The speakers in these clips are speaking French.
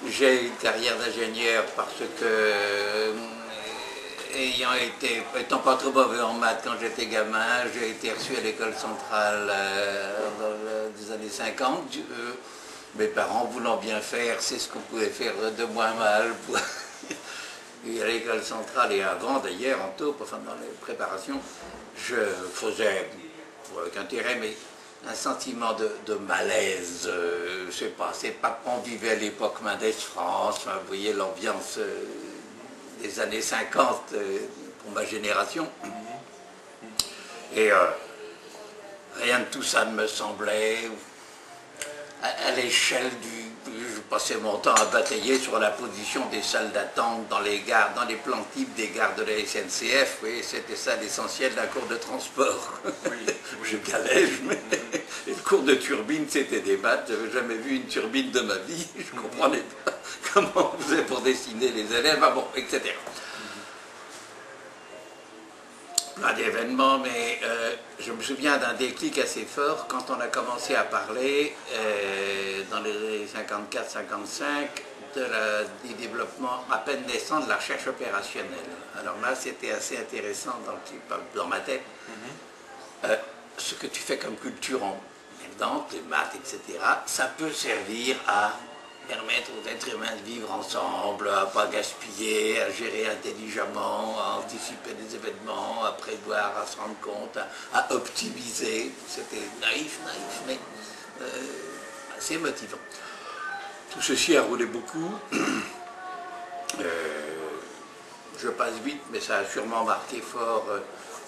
J'ai une carrière d'ingénieur parce que, étant pas trop mauvais en maths quand j'étais gamin, j'ai été reçu à l'école centrale dans les années 50. Mes parents voulant bien faire, c'est ce qu'on pouvait faire de moins mal. Et à l'école centrale et avant d'ailleurs, en taupe, enfin dans les préparations, je faisais, avec intérêt, mais un sentiment de malaise, je sais pas, c'est pas qu'on vivait à l'époque Mendès France, hein, vous voyez l'ambiance des années 50 pour ma génération. Et rien de tout ça ne me semblait à l'échelle du... Je passais mon temps à batailler sur la position des salles d'attente dans les gares, dans les plans types des gares de la SNCF. Oui, c'était ça l'essentiel d'un cours de transport. Oui. Je galège, mais et le cours de turbine, c'était des maths. Je n'avais jamais vu une turbine de ma vie. Je ne comprenais pas comment on faisait pour dessiner les élèves, ah bon, etc. Plein d'événements, mais je me souviens d'un déclic assez fort quand on a commencé à parler dans les années 54-55 du développement à peine naissant de la recherche opérationnelle. Alors là, c'était assez intéressant dans ma tête. Ce que tu fais comme culture en dedans, les maths, etc., ça peut servir à permettre aux êtres humains de vivre ensemble, à ne pas gaspiller, à gérer intelligemment, à anticiper des événements, à prévoir, à se rendre compte, à optimiser. C'était naïf, mais assez motivant. Tout ceci a roulé beaucoup. Je passe vite, mais ça a sûrement marqué fort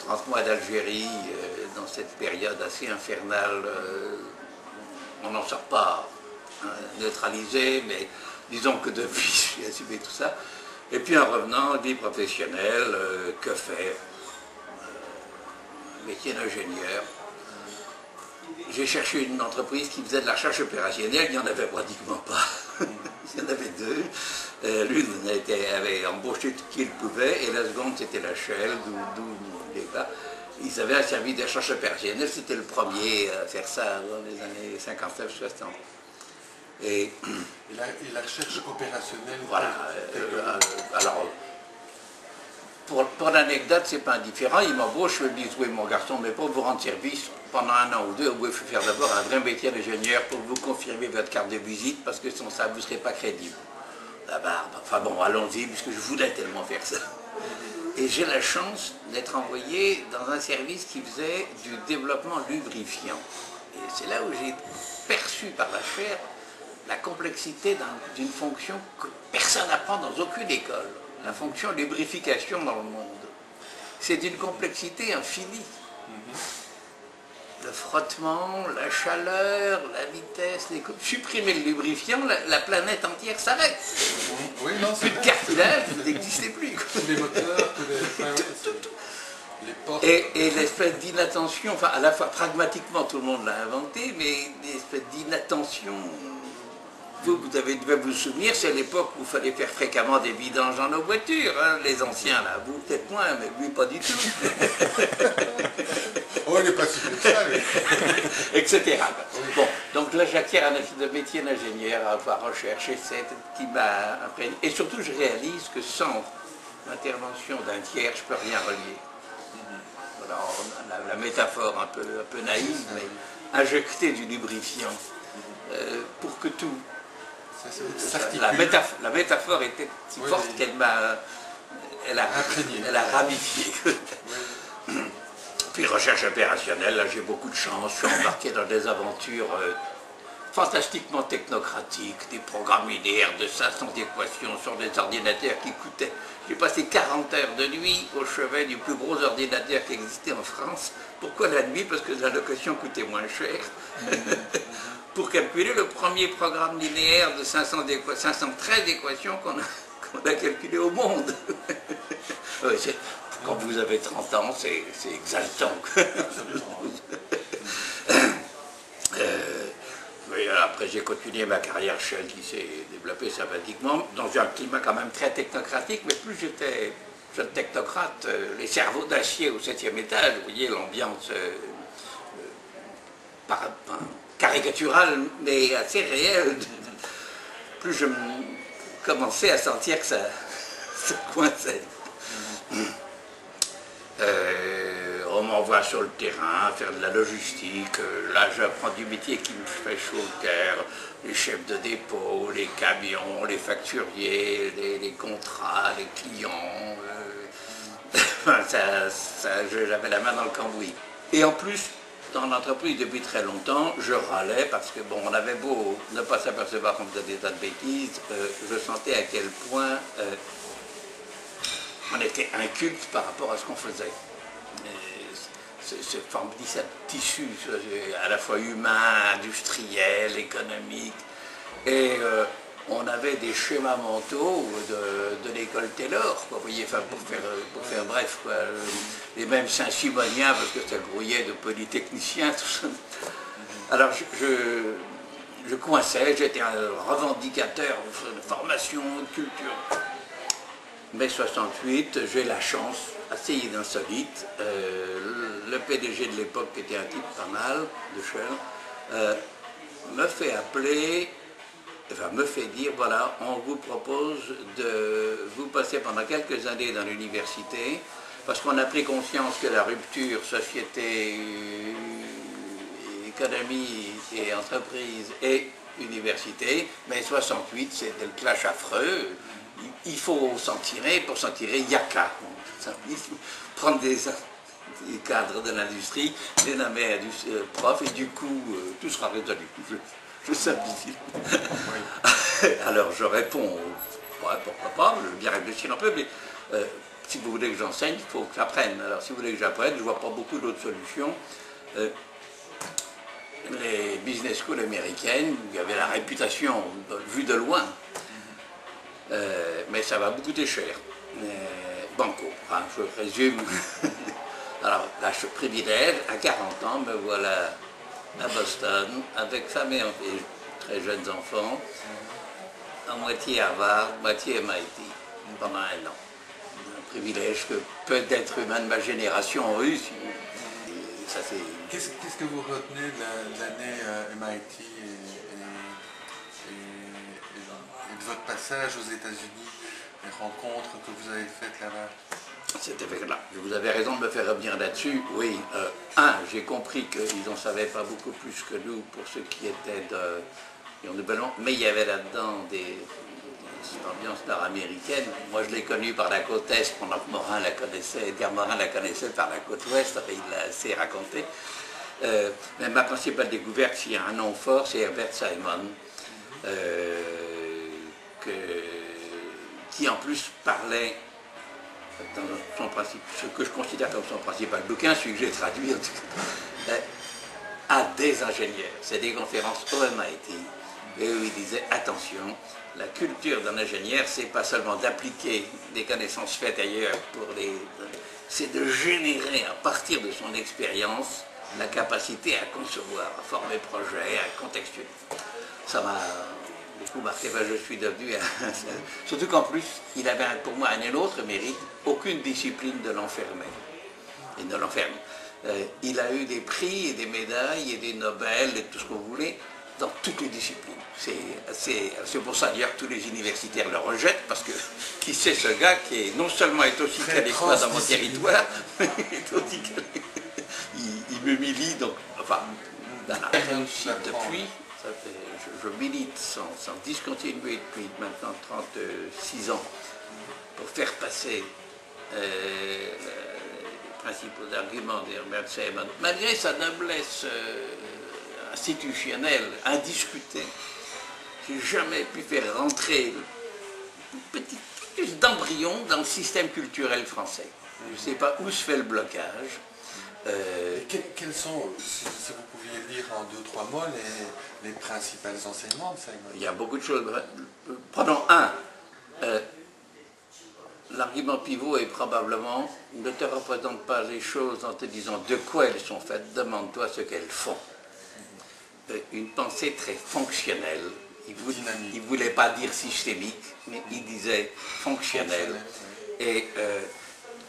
30 mois d'Algérie, dans cette période assez infernale. On n'en sort pas neutralisé, mais disons que depuis j'ai assumé tout ça. Et puis en revenant, vie professionnelle, que faire, métier d'ingénieur. J'ai cherché une entreprise qui faisait de la recherche opérationnelle, il n'y en avait pratiquement pas. Il y en avait deux. L'une avait embauché tout qui le pouvait, et la seconde c'était la Shell, d'où mon départ. Ils avaient un service de recherche opérationnelle, c'était le premier à faire ça dans les années 59-60. Et la recherche opérationnelle. Voilà. Alors, pour l'anecdote, c'est pas indifférent. Ils m'embauchent, je me dis, oui, mon garçon, mais pour vous rendre service pendant 1 an ou 2, vous pouvez faire d'abord un vrai métier d'ingénieur pour vous confirmer votre carte de visite, parce que sans ça, vous ne serez pas crédible. La barbe. Enfin bon, allons-y, puisque je voulais tellement faire ça. Et j'ai la chance d'être envoyé dans un service qui faisait du développement lubrifiant. Et c'est là où j'ai perçu par la chair la complexité d'une fonction que personne n'apprend dans aucune école, la fonction lubrification dans le monde. C'est d'une complexité infinie. Le frottement, la chaleur, la vitesse, supprimer le lubrifiant, la planète entière s'arrête. Oui, non, plus de cartilage, vous n'existez plus. Tous les moteurs, tout. Les portes. Et l'espèce d'inattention, enfin à la fois pragmatiquement tout le monde l'a inventé, mais l'espèce d'inattention. Vous devez vous souvenir, c'est l'époque où il fallait faire fréquemment des vidanges dans nos voitures, hein, les anciens là, vous peut-être moins, mais lui pas du tout. Oh, il n'est pas si vieux que ça, lui. Etc. Bon, donc là j'acquiers un métier d'ingénieur à la recherche, et c'est qui m'a imprégné. Et surtout je réalise que sans l'intervention d'un tiers, je ne peux rien relier. Alors, la métaphore un peu naïve, mais injecter du lubrifiant pour que tout... La métaphore était si forte qu'elle m'a... Elle a ramifié. Puis recherche opérationnelle, là j'ai beaucoup de chance, je suis embarqué dans des aventures fantastiquement technocratiques, des programmes linéaires de 500 équations sur des ordinateurs qui coûtaient. J'ai passé 40 heures de nuit au chevet du plus gros ordinateur qui existait en France. Pourquoi la nuit? Parce que la location coûtait moins cher. Pour calculer le premier programme linéaire de 513 équations qu'on a calculé au monde. Oui, quand vous avez 30 ans, c'est exaltant. Oui, après j'ai continué ma carrière Shell qui s'est développée sympathiquement, dans un climat quand même très technocratique, mais plus j'étais jeune technocrate, les cerveaux d'acier au 7e étage, vous voyez l'ambiance caricaturale, mais assez réelle. Plus commençais à sentir que ça coinçait. On m'envoie sur le terrain faire de la logistique. Là, j'apprends du métier qui me fait chaud au cœur. Les chefs de dépôt, les camions, les facturiers, les contrats, les clients. J'avais la main dans le cambouis. Et en plus, dans l'entreprise depuis très longtemps, je râlais parce que, bon, on avait beau ne pas s'apercevoir qu'on faisait des tas de bêtises, je sentais à quel point on était inculte par rapport à ce qu'on faisait. Ce tissu à la fois humain, industriel, économique, et on avait des schémas mentaux de l'école Taylor, quoi, vous voyez, enfin, pour faire bref, quoi, les mêmes Saint-Simoniens, parce que ça grouillait de polytechniciens, tout ça. Alors je coinçais, j'étais un revendicateur de formation, de culture. Mai 68, j'ai la chance, assez insolite, le PDG de l'époque, qui était un type pas mal, de Shell, me fait appeler, enfin me fait dire, voilà, on vous propose de vous passer pendant quelques années dans l'université, parce qu'on a pris conscience que la rupture société, économie et entreprise et université, mais 68, c'était le clash affreux. Il faut s'en tirer, pour s'en tirer, il n'y a qu'à prendre des cadres de l'industrie, les nommer profs, et du coup, tout sera résolu. Je simplifie. Alors je réponds, ouais, pourquoi pas, je vais bien réfléchir un peu, mais si vous voulez que j'enseigne, il faut que j'apprenne. Alors si vous voulez que j'apprenne, je ne vois pas beaucoup d'autres solutions. Les business schools américaines, il y avait la réputation vue de loin. Mais ça va beaucoup coûter cher. Banco, enfin, je résume. Alors, là, je privilège, à 40 ans, me voilà à Boston, avec femme et très jeunes enfants, à moitié Harvard, moitié MIT, pendant un an. Un privilège que peu d'êtres humains de ma génération ont eu. Qu'est-ce que vous retenez de l'année MIT et de votre passage aux États-Unis, les rencontres que vous avez faites là-bas? C'était fait là. Vous avez raison de me faire revenir là-dessus. Oui, j'ai compris qu'ils n'en savaient pas beaucoup plus que nous pour ce qui était de Bellon, mais il y avait là-dedans des ambiances nord-américaines. Moi, je l'ai connue par la côte est pendant que Morin la connaissait, Edgar Morin la connaissait par la côte ouest, il l'a assez raconté. Mais ma principale découverte, s'il y a un nom fort, c'est Herbert Simon. Qui en plus parlait dans son principe, ce que je considère comme son principal bouquin, celui que j'ai traduit en tout cas, à des ingénieurs. C'est des conférences au MIT, et où il disait attention, la culture d'un ingénieur, c'est pas seulement d'appliquer des connaissances faites ailleurs, c'est de générer à partir de son expérience la capacité à concevoir, à former projet, à contextualiser. Ça m'a beaucoup marqué, je suis devenu surtout qu'en plus, il avait pour moi un autre mérite, aucune discipline de l'enfermer. Il ne l'enferme. Il a eu des prix et des médailles et des Nobel et tout ce que vous voulez dans toutes les disciplines. C'est pour ça d'ailleurs que tous les universitaires le rejettent, parce que qui c'est ce gars qui est, non seulement est aussi québécois dans mon territoire, mais est aussi il m'humilie, donc, enfin, dans la réussite depuis. Je milite sans discontinuer depuis maintenant 36 ans pour faire passer les principaux arguments d'Herbert Simon, malgré sa noblesse institutionnelle indiscutée. J'ai jamais pu faire rentrer une petite touche d'embryon dans le système culturel français. Je ne sais pas où se fait le blocage. Quels sont, si vous pouviez lire en 2-3 mots, les principaux enseignements de Simon? Il y a beaucoup de choses. Prenons un. L'argument pivot est probablement ne te représente pas les choses en te disant de quoi elles sont faites, demande-toi ce qu'elles font. Une pensée très fonctionnelle. Il ne voulait pas dire systémique, mais il disait fonctionnelle. Et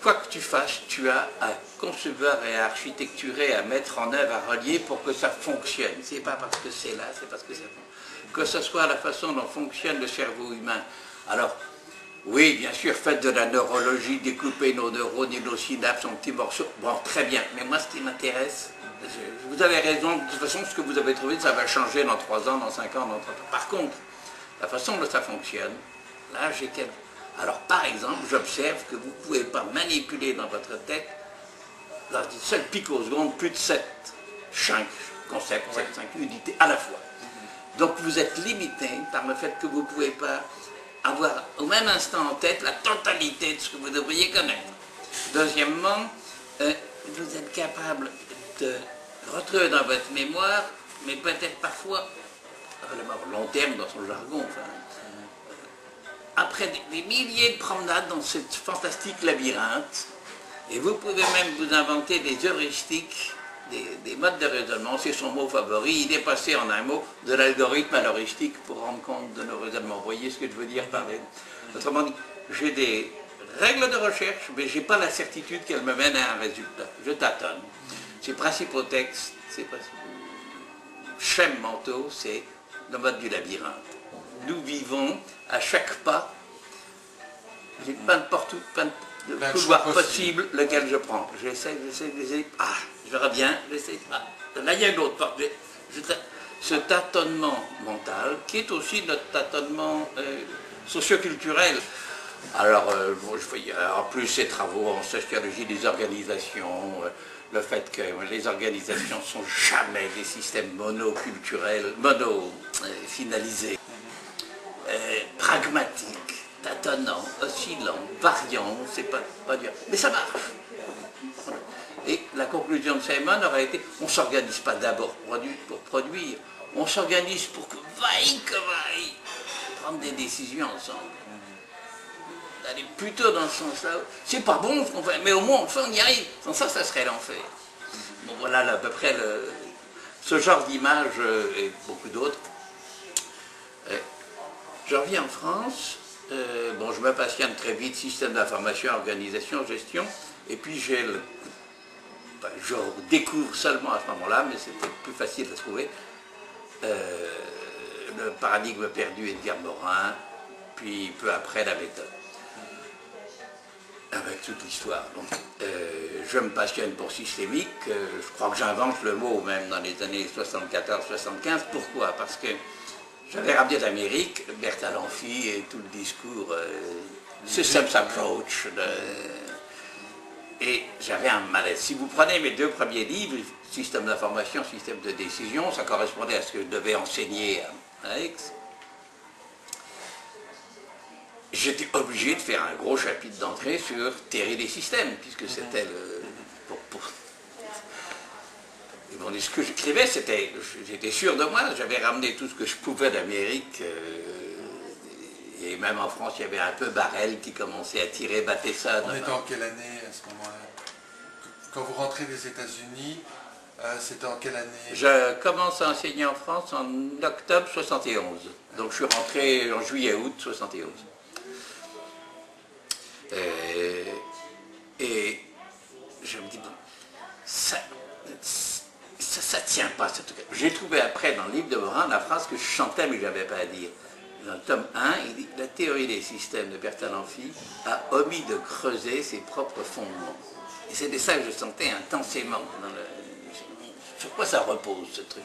quoi que tu fasses, tu as à concevoir et à architecturer, à mettre en œuvre, à relier pour que ça fonctionne. C'est pas parce que c'est là, c'est parce que ça fonctionne. que ce soit la façon dont fonctionne le cerveau humain. Alors, oui, bien sûr, faites de la neurologie, découpez nos neurones et nos synapses en petits morceaux. Bon, très bien, mais moi, ce qui m'intéresse, vous avez raison, de toute façon, ce que vous avez trouvé, ça va changer dans 3 ans, dans 5 ans, dans 30 ans. Par contre, la façon dont ça fonctionne, là, j'ai quelques... Alors, par exemple, j'observe que vous ne pouvez pas manipuler dans votre tête, dans une seule pique aux secondes, plus de 5 concepts, 5 unités à la fois. Donc, vous êtes limité par le fait que vous ne pouvez pas avoir au même instant en tête la totalité de ce que vous devriez connaître. Deuxièmement, vous êtes capable de retrouver dans votre mémoire, mais peut-être parfois, long terme dans son jargon, enfin, après des milliers de promenades dans ce fantastique labyrinthe, et vous pouvez même vous inventer des heuristiques, des modes de raisonnement, c'est son mot favori, il est passé en un mot de l'algorithme à l'heuristique pour rendre compte de nos raisonnements. Vous voyez ce que je veux dire par là? Autrement dit, j'ai des règles de recherche, mais je n'ai pas la certitude qu'elles me mènent à un résultat. Je tâtonne. Ces principaux textes, ces principaux schèmes mentaux, c'est le mode du labyrinthe. Nous vivons à chaque pas, j'ai plein de portes, plein de couloirs possibles, lequel je prends. J'essaie, je verrai bien, j'essaie. Là, il y a une autre porte. Ce tâtonnement mental, qui est aussi notre tâtonnement socioculturel. Alors, en plus, ces travaux en sociologie des organisations, le fait que les organisations ne sont jamais des systèmes monoculturels, mono-finalisés, pragmatiques, tâtonnants, oscillants, variants, c'est pas dur. Mais ça marche. Et la conclusion de Simon aurait été, on ne s'organise pas d'abord pour produire, on s'organise pour que vaille que vaille, prendre des décisions ensemble. D'aller plutôt dans ce sens-là. C'est pas bon ce qu'on fait, mais au moins on y arrive. Sans ça, ça serait l'enfer. Bon, voilà à peu près ce genre d'image et beaucoup d'autres. Je reviens en France. Je me passionne très vite, système d'information, organisation, gestion. Et puis je découvre seulement à ce moment-là, mais c'était plus facile à trouver, le paradigme perdu Edgar Morin, puis peu après la méthode. Avec toute l'histoire. Je me passionne pour systémique, je crois que j'invente le mot même dans les années 74-75. Pourquoi? Parce que j'avais ramené d'Amérique Bertalanffy et tout le discours Systems Approach. Et j'avais un malaise. Si vous prenez mes 2 premiers livres, Système d'information, Système de décision, ça correspondait à ce que je devais enseigner à Aix. J'étais obligé de faire un gros chapitre d'entrée sur théorie des systèmes, puisque c'était Et bon, ce que j'écrivais, j'étais sûr de moi, j'avais ramené tout ce que je pouvais d'Amérique, et même en France, il y avait un peu Barrel qui commençait à tirer Bateson. On était en quelle année à ce moment-là? Quand vous rentrez des États-Unis, c'était en quelle année? Je commence à enseigner en France en octobre 71, donc je suis rentré en juillet-août 71. Et je me dis, bon, ça tient pas. J'ai trouvé après dans le livre de Morin la phrase que je chantais mais que je n'avais pas à dire. Dans le tome 1, il dit, la théorie des systèmes de Bertalanffy a omis de creuser ses propres fondements. Et c'était ça que je sentais intensément. Sur quoi ça repose ce truc?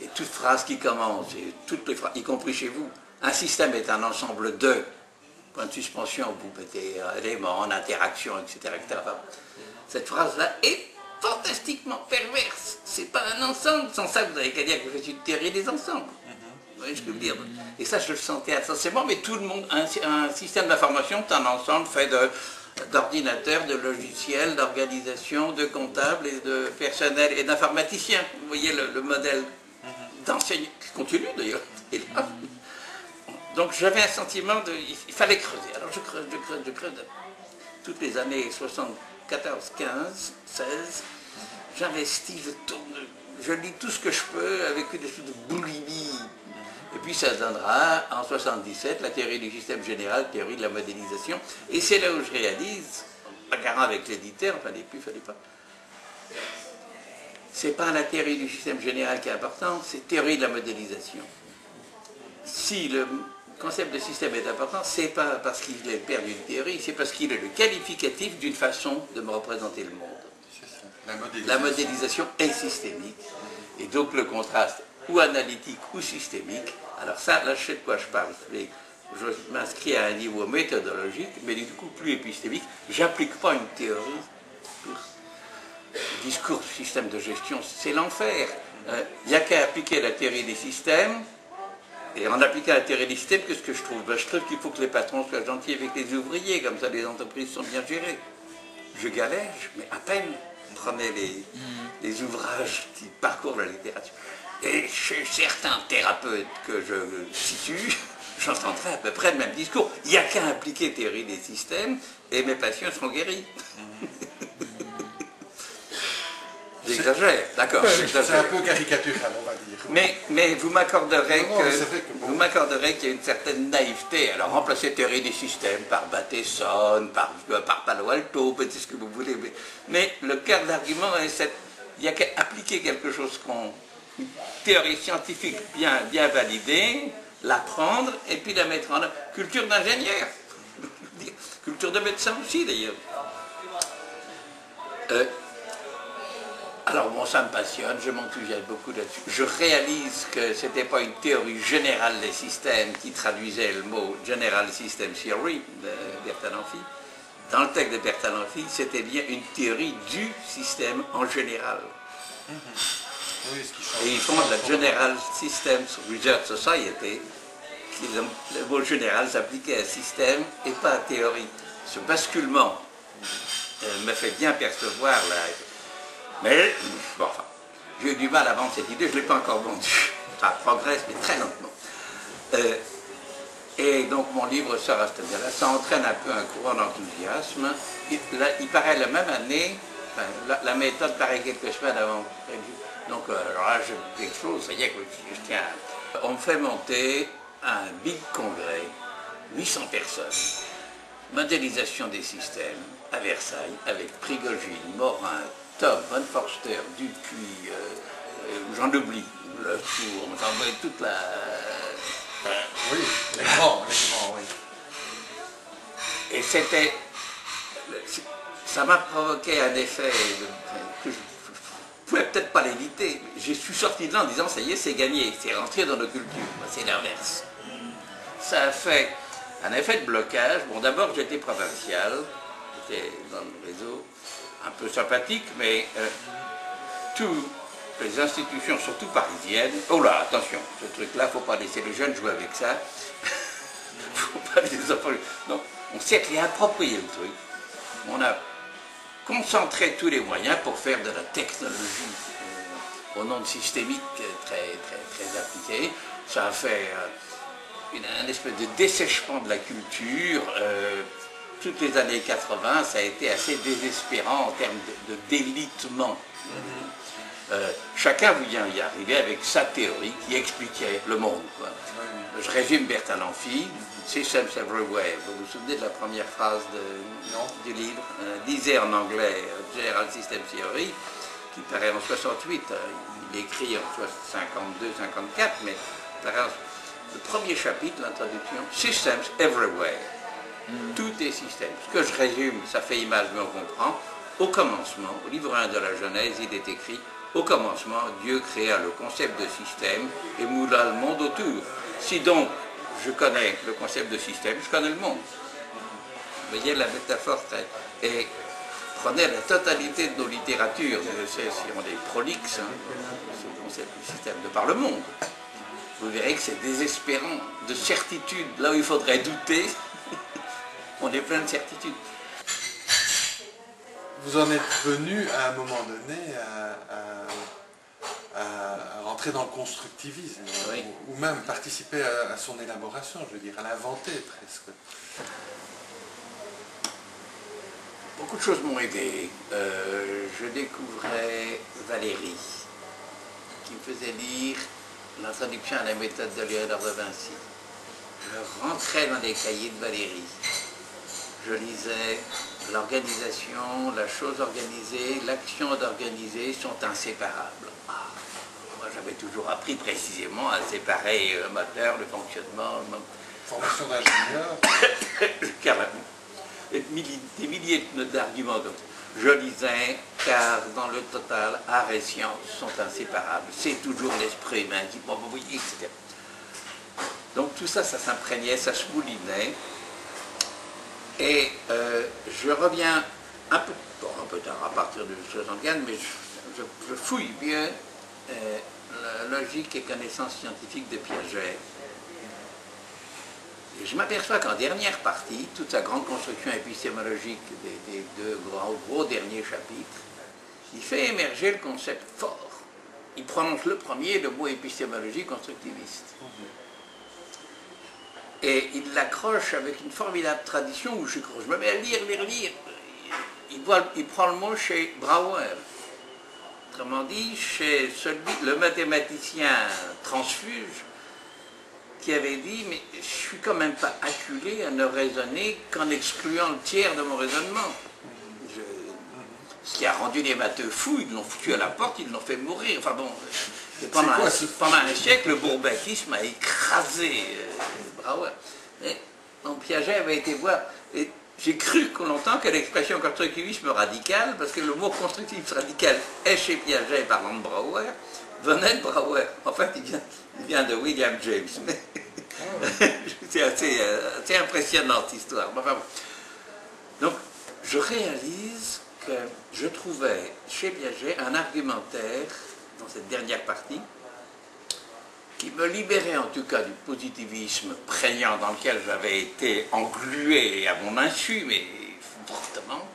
Et toute phrase qui commence, et toutes les phrases, y compris chez vous, un système est un ensemble de point de suspension, vous mettez éléments en interaction, etc. Cette phrase-là est fantastiquement perverse. C'est pas un ensemble. Sans ça, vous n'avez qu'à dire que je suis une théorie des ensembles. Vous voyez ce que je veux dire? Et ça, je le sentais intensément, mais tout le monde, un système d'information, c'est un ensemble fait d'ordinateurs, de logiciels, d'organisations, de comptables et de personnel et d'informaticiens. Vous voyez le modèle d'enseignant, qui continue d'ailleurs. Donc j'avais un sentiment il fallait creuser. Alors je creuse. Toutes les années 74, 15, 16, j'investis, je tourne, je lis tout ce que je peux avec une espèce de boulimie. Et puis ça donnera en 77 la théorie du système général, théorie de la modélisation. Et c'est là où je réalise, en regardant avec l'éditeur, fallait pas. C'est pas la théorie du système général qui est importante, c'est théorie de la modélisation. si le concept de système est important, c'est pas parce qu'il est le père d'une théorie, c'est parce qu'il est le qualificatif d'une façon de me représenter le monde. La modélisation est systémique, et donc le contraste ou analytique ou systémique. Alors ça, là je sais de quoi je parle. Je m'inscris à un niveau méthodologique, mais du coup plus épistémique. J'applique pas une théorie. Le discours du système de gestion, c'est l'enfer. Il n'y a qu'à appliquer la théorie des systèmes, et en appliquant la théorie des systèmes, qu'est-ce que je trouve? Je trouve qu'il faut que les patrons soient gentils avec les ouvriers, comme ça les entreprises sont bien gérées. Je galère, mais à peine. Prenez les ouvrages qui parcourent la littérature. Et chez certains thérapeutes que je situe, j'entendrai à peu près le même discours. Il n'y a qu'à appliquer la théorie des systèmes et mes patients seront guéris. J'exagère, d'accord. C'est un peu caricatural, on va dire. Mais vous m'accorderez qu'il y a une certaine naïveté. Alors remplacer la théorie des systèmes par Bateson, par Palo Alto, peut-être ce que vous voulez. Mais le cœur d'argument est il n'y a qu'à appliquer quelque chose une théorie scientifique bien validée, l'apprendre et puis la mettre en œuvre. Culture d'ingénieur, culture de médecin aussi d'ailleurs. Alors bon, ça me passionne, je m'enthousiasme beaucoup là-dessus. Je réalise que ce n'était pas une théorie générale des systèmes qui traduisait le mot General System Theory de Bertalanffy. Dans le texte de Bertalanffy, c'était bien une théorie du système en général. Oui, et ils font la General Systems Research Society, le mot général s'appliquait à système et pas à théorie. Ce basculement me fait bien percevoir Mais, bon, enfin, j'ai eu du mal à vendre cette idée, je ne l'ai pas encore vendue. Ça progresse, mais très lentement. Et donc mon livre sort à cette année-là, ça entraîne un peu un courant d'enthousiasme. Il paraît la même année, enfin, la méthode paraît quelques semaines avant. Donc alors là, j'explose, ça y est, je tiens. On me fait monter un big congrès, 800 personnes, modélisation des systèmes, à Versailles, avec Prigogine, Morin, Tom, Von Forster, Dupuis, j'en oublie, le tour, j'en vois toute la... Oui, les grands, oui. Et c'était... Ça m'a provoqué un effet que je ne pouvais peut-être pas l'éviter. Je suis sorti de là en disant, ça y est, c'est gagné, c'est rentré dans nos cultures. C'est l'inverse. Ça a fait un effet de blocage. Bon, d'abord, j'étais provincial, j'étais dans le réseau, un peu sympathique, mais toutes les institutions, surtout parisiennes, oh là, attention, ce truc-là, il ne faut pas laisser les jeunes jouer avec ça, il ne faut pas les enfants. Donc, on s'est réapproprié le truc, on a concentré tous les moyens pour faire de la technologie au nom de systémique très appliquée. Ça a fait une espèce de dessèchement de la culture. Toutes les années 80, ça a été assez désespérant en termes de délitement. Chacun voulait y arriver avec sa théorie qui expliquait le monde. Quoi. Je résume Bertalanffy, Systems Everywhere. Vous vous souvenez de la première phrase du livre? Disait en anglais General System Theory, qui paraît en 68. Il écrit en 52-54, mais le premier chapitre, l'introduction, Systems Everywhere. Tout est système. Ce que je résume, ça fait image, mais on comprend. Au commencement, au livre 1 de la Genèse, il est écrit « Au commencement, Dieu créa le concept de système et moula le monde autour. » Si donc je connais le concept de système, je connais le monde. Vous voyez la métaphore et prenez la totalité de nos littératures, je sais si on est prolixe, ce concept du système, de par le monde. Vous verrez que c'est désespérant, de certitude, là où il faudrait douter. On est plein de certitudes. Vous en êtes venu à un moment donné à rentrer dans le constructivisme, oui. ou même participer à son élaboration, je veux dire, à l'inventer presque. Beaucoup de choses m'ont aidé. Je découvrais Valéry, qui me faisait lire l'introduction à la méthode de Léonard de Vinci. Je rentrais dans les cahiers de Valéry. Je lisais l'organisation, la chose organisée, l'action d'organiser sont inséparables. Ah, moi j'avais toujours appris précisément à séparer le moteur, le fonctionnement. Formation d'ingénieur. Carrément. Des milliers d'arguments comme ça. Je disais, car dans le total, art et science sont inséparables. C'est toujours l'esprit humain qui peut m'envoyer, etc. Donc tout ça, ça s'imprégnait, ça se moulinait. Et je reviens un peu tard, à partir de 75, mais je fouille bien la logique et connaissance scientifique de Piaget. Et je m'aperçois qu'en dernière partie, toute sa grande construction épistémologique des deux gros derniers chapitres, il fait émerger le concept fort. Il prononce le premier, le mot épistémologie constructiviste. Et il l'accroche avec une formidable tradition où je me mets à lire. Il prend le mot chez Brouwer. Autrement dit, chez le mathématicien transfuge, qui avait dit, mais je ne suis quand même pas acculé à ne raisonner qu'en excluant le tiers de mon raisonnement. Ce qui a rendu les matheux fous, ils l'ont foutu à la porte, ils l'ont fait mourir. Enfin bon, pendant un siècle, le bourbakisme a écrasé Brouwer. Donc Piaget avait été voir. Et j'ai cru longtemps que l'expression constructivisme radical, parce que le mot constructivisme radical est chez Piaget parlant de Brouwer, venait de Brouwer. En fait, il vient de William James. C'est assez impressionnant cette histoire. Enfin, bon. Donc, je réalise que je trouvais chez Piaget un argumentaire, dans cette dernière partie, qui me libérait en tout cas du positivisme prégnant dans lequel j'avais été englué à mon insu, mais fortement,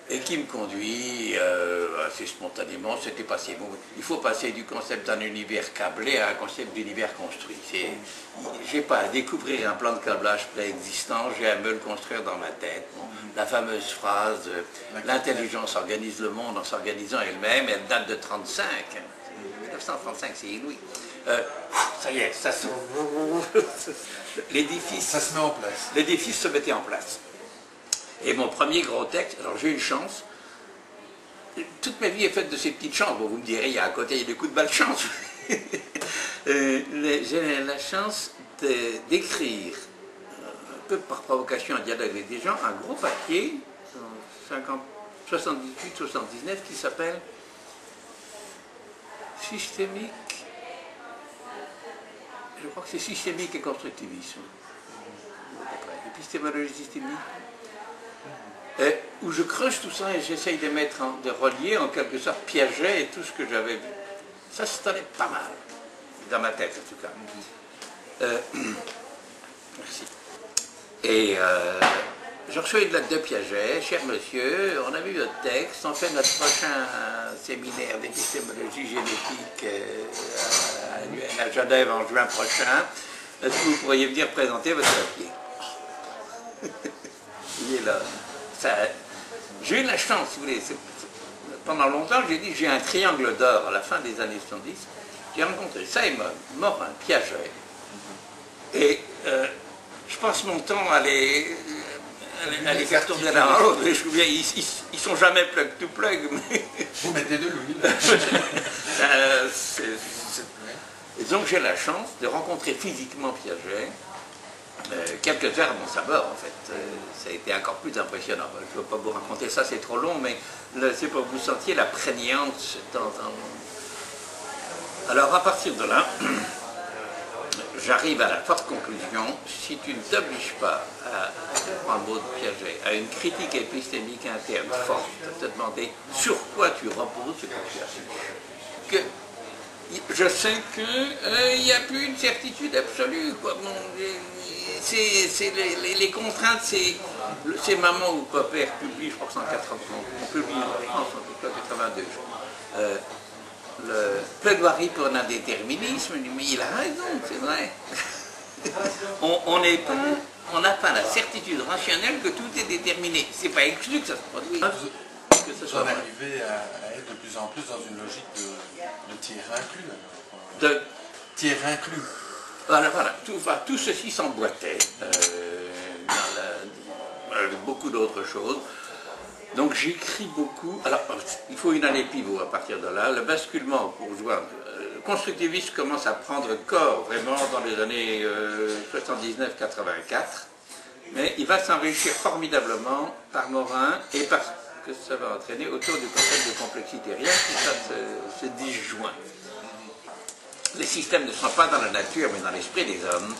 et qui me conduit assez spontanément, c'était passé. Bon, il faut passer du concept d'un univers câblé à un concept d'univers construit. Je n'ai pas à découvrir un plan de câblage préexistant, j'ai à me le construire dans ma tête. Bon, la fameuse phrase « L'intelligence organise le monde en s'organisant elle-même », elle date de 1935. 1935, c'est inouï. Ça y est, l'édifice... Ça se met en place. L'édifice se mettait en place. Et mon premier gros texte, alors j'ai eu une chance, toute ma vie est faite de ces petites chances. Bon, vous me direz, il y a à côté, il y a des coups de balchance. J'ai la chance d'écrire, un peu par provocation, en dialogue avec des gens, un gros papier, 78-79, qui s'appelle Systémique, je crois que c'est Systémique et constructivisme, épistémologie systémique. Où je creuse tout ça et j'essaye de relier en quelque sorte Piaget et tout ce que j'avais vu. Ça se tenait pas mal, dans ma tête en tout cas. Merci. Et je reçois une lettre de Piaget, cher monsieur, on a vu votre texte, on fait notre prochain séminaire d'épistémologie génétique à Genève en juin prochain. Est-ce que vous pourriez venir présenter votre papier? Il est là. J'ai eu la chance, si vous voulez, pendant longtemps j'ai dit j'ai un triangle d'or à la fin des années 70, j'ai rencontré Simon, Morin, Piaget, et je passe mon temps à les faire tourner l'un à l'autre, ils sont jamais plug to plug, mais... Vous mettez de l'huile. Et donc j'ai la chance de rencontrer physiquement Piaget, quelques heures avant sa mort, en fait. Ça a été encore plus impressionnant. Je ne veux pas vous raconter ça, c'est trop long, mais c'est pour que vous sentiez la prégnance. Alors, à partir de là, j'arrive à la forte conclusion, si tu ne t'obliges pas, à prendre le mot de Piaget, à une critique épistémique interne forte, à te demander sur quoi tu reposes ce que tu as que je sais qu'il n'y a plus une certitude absolue, quoi. Bon, les contraintes, c'est maman ou papa publie, je crois que c'est en 80, on publie en France en 82, je crois. Le plaidoirie pour l'indéterminisme, mais il a raison, c'est vrai. On n'a pas la certitude rationnelle que tout est déterminé. C'est pas exclu que ça se produise. Vous en arrivez à être de plus en plus dans une logique de tiers inclus. De tiers inclus. Voilà, tout ceci s'emboîtait avec beaucoup d'autres choses. Donc j'écris beaucoup. Alors, il faut une année pivot à partir de là. Le basculement pour joindre constructivisme commence à prendre corps vraiment dans les années 79-84, mais il va s'enrichir formidablement par Morin et parce que ça va entraîner autour du concept de complexité. Rien que ça se disjoint. Les systèmes ne sont pas dans la nature, mais dans l'esprit des hommes.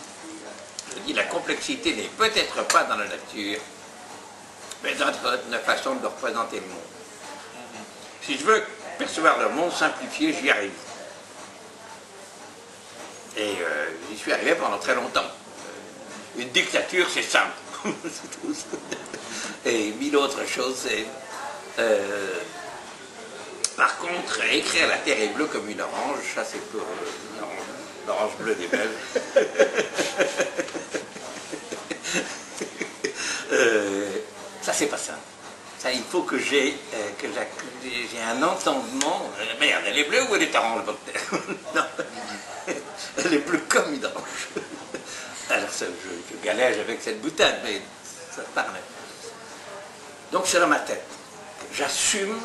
Je dis, la complexité n'est peut-être pas dans la nature, mais dans la façon de représenter le monde. Si je veux percevoir le monde simplifié, j'y arrive. Et j'y suis arrivé pendant très longtemps. Une dictature, c'est simple. C'est tout. Et mille autres choses, c'est... par contre, écrire la terre est bleue comme une orange, ça c'est pour l'orange bleue des Belges. Ça c'est pas ça. Ça, il faut que j'ai un entendement. Merde, elle est bleue ou elle est orange, votre terre? Non, elle est bleue comme une orange. Alors ça, je galège avec cette boutade, mais ça parle. Donc c'est dans ma tête. J'assume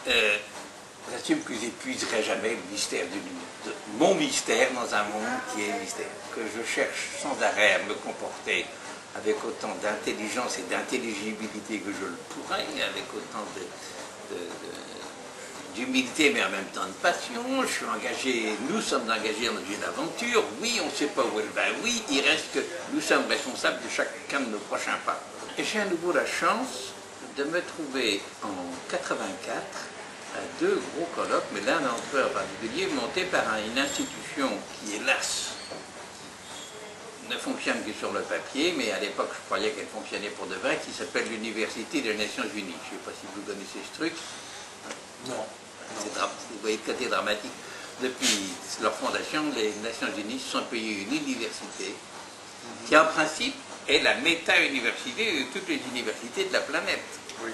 que je n'épuiserai jamais le mystère de mon mystère dans un monde qui est mystère. Que je cherche sans arrêt à me comporter avec autant d'intelligence et d'intelligibilité que je le pourrais, avec autant d'humilité mais en même temps de passion. Je suis engagé, nous sommes engagés dans une aventure. Oui, on ne sait pas où elle va. Oui, il reste que nous sommes responsables de chacun de nos prochains pas. Et j'ai à nouveau la chance de me trouver en 84 à deux gros colloques, mais l'un d'entre eux en particulier, monté par une institution qui, hélas, ne fonctionne que sur le papier, mais à l'époque je croyais qu'elle fonctionnait pour de vrai, qui s'appelle l'Université des Nations Unies. Je ne sais pas si vous connaissez ce truc. Non. Vous voyez le côté dramatique. Depuis leur fondation, les Nations Unies se sont payées une université qui, en principe, est la méta-université de toutes les universités de la planète. Oui.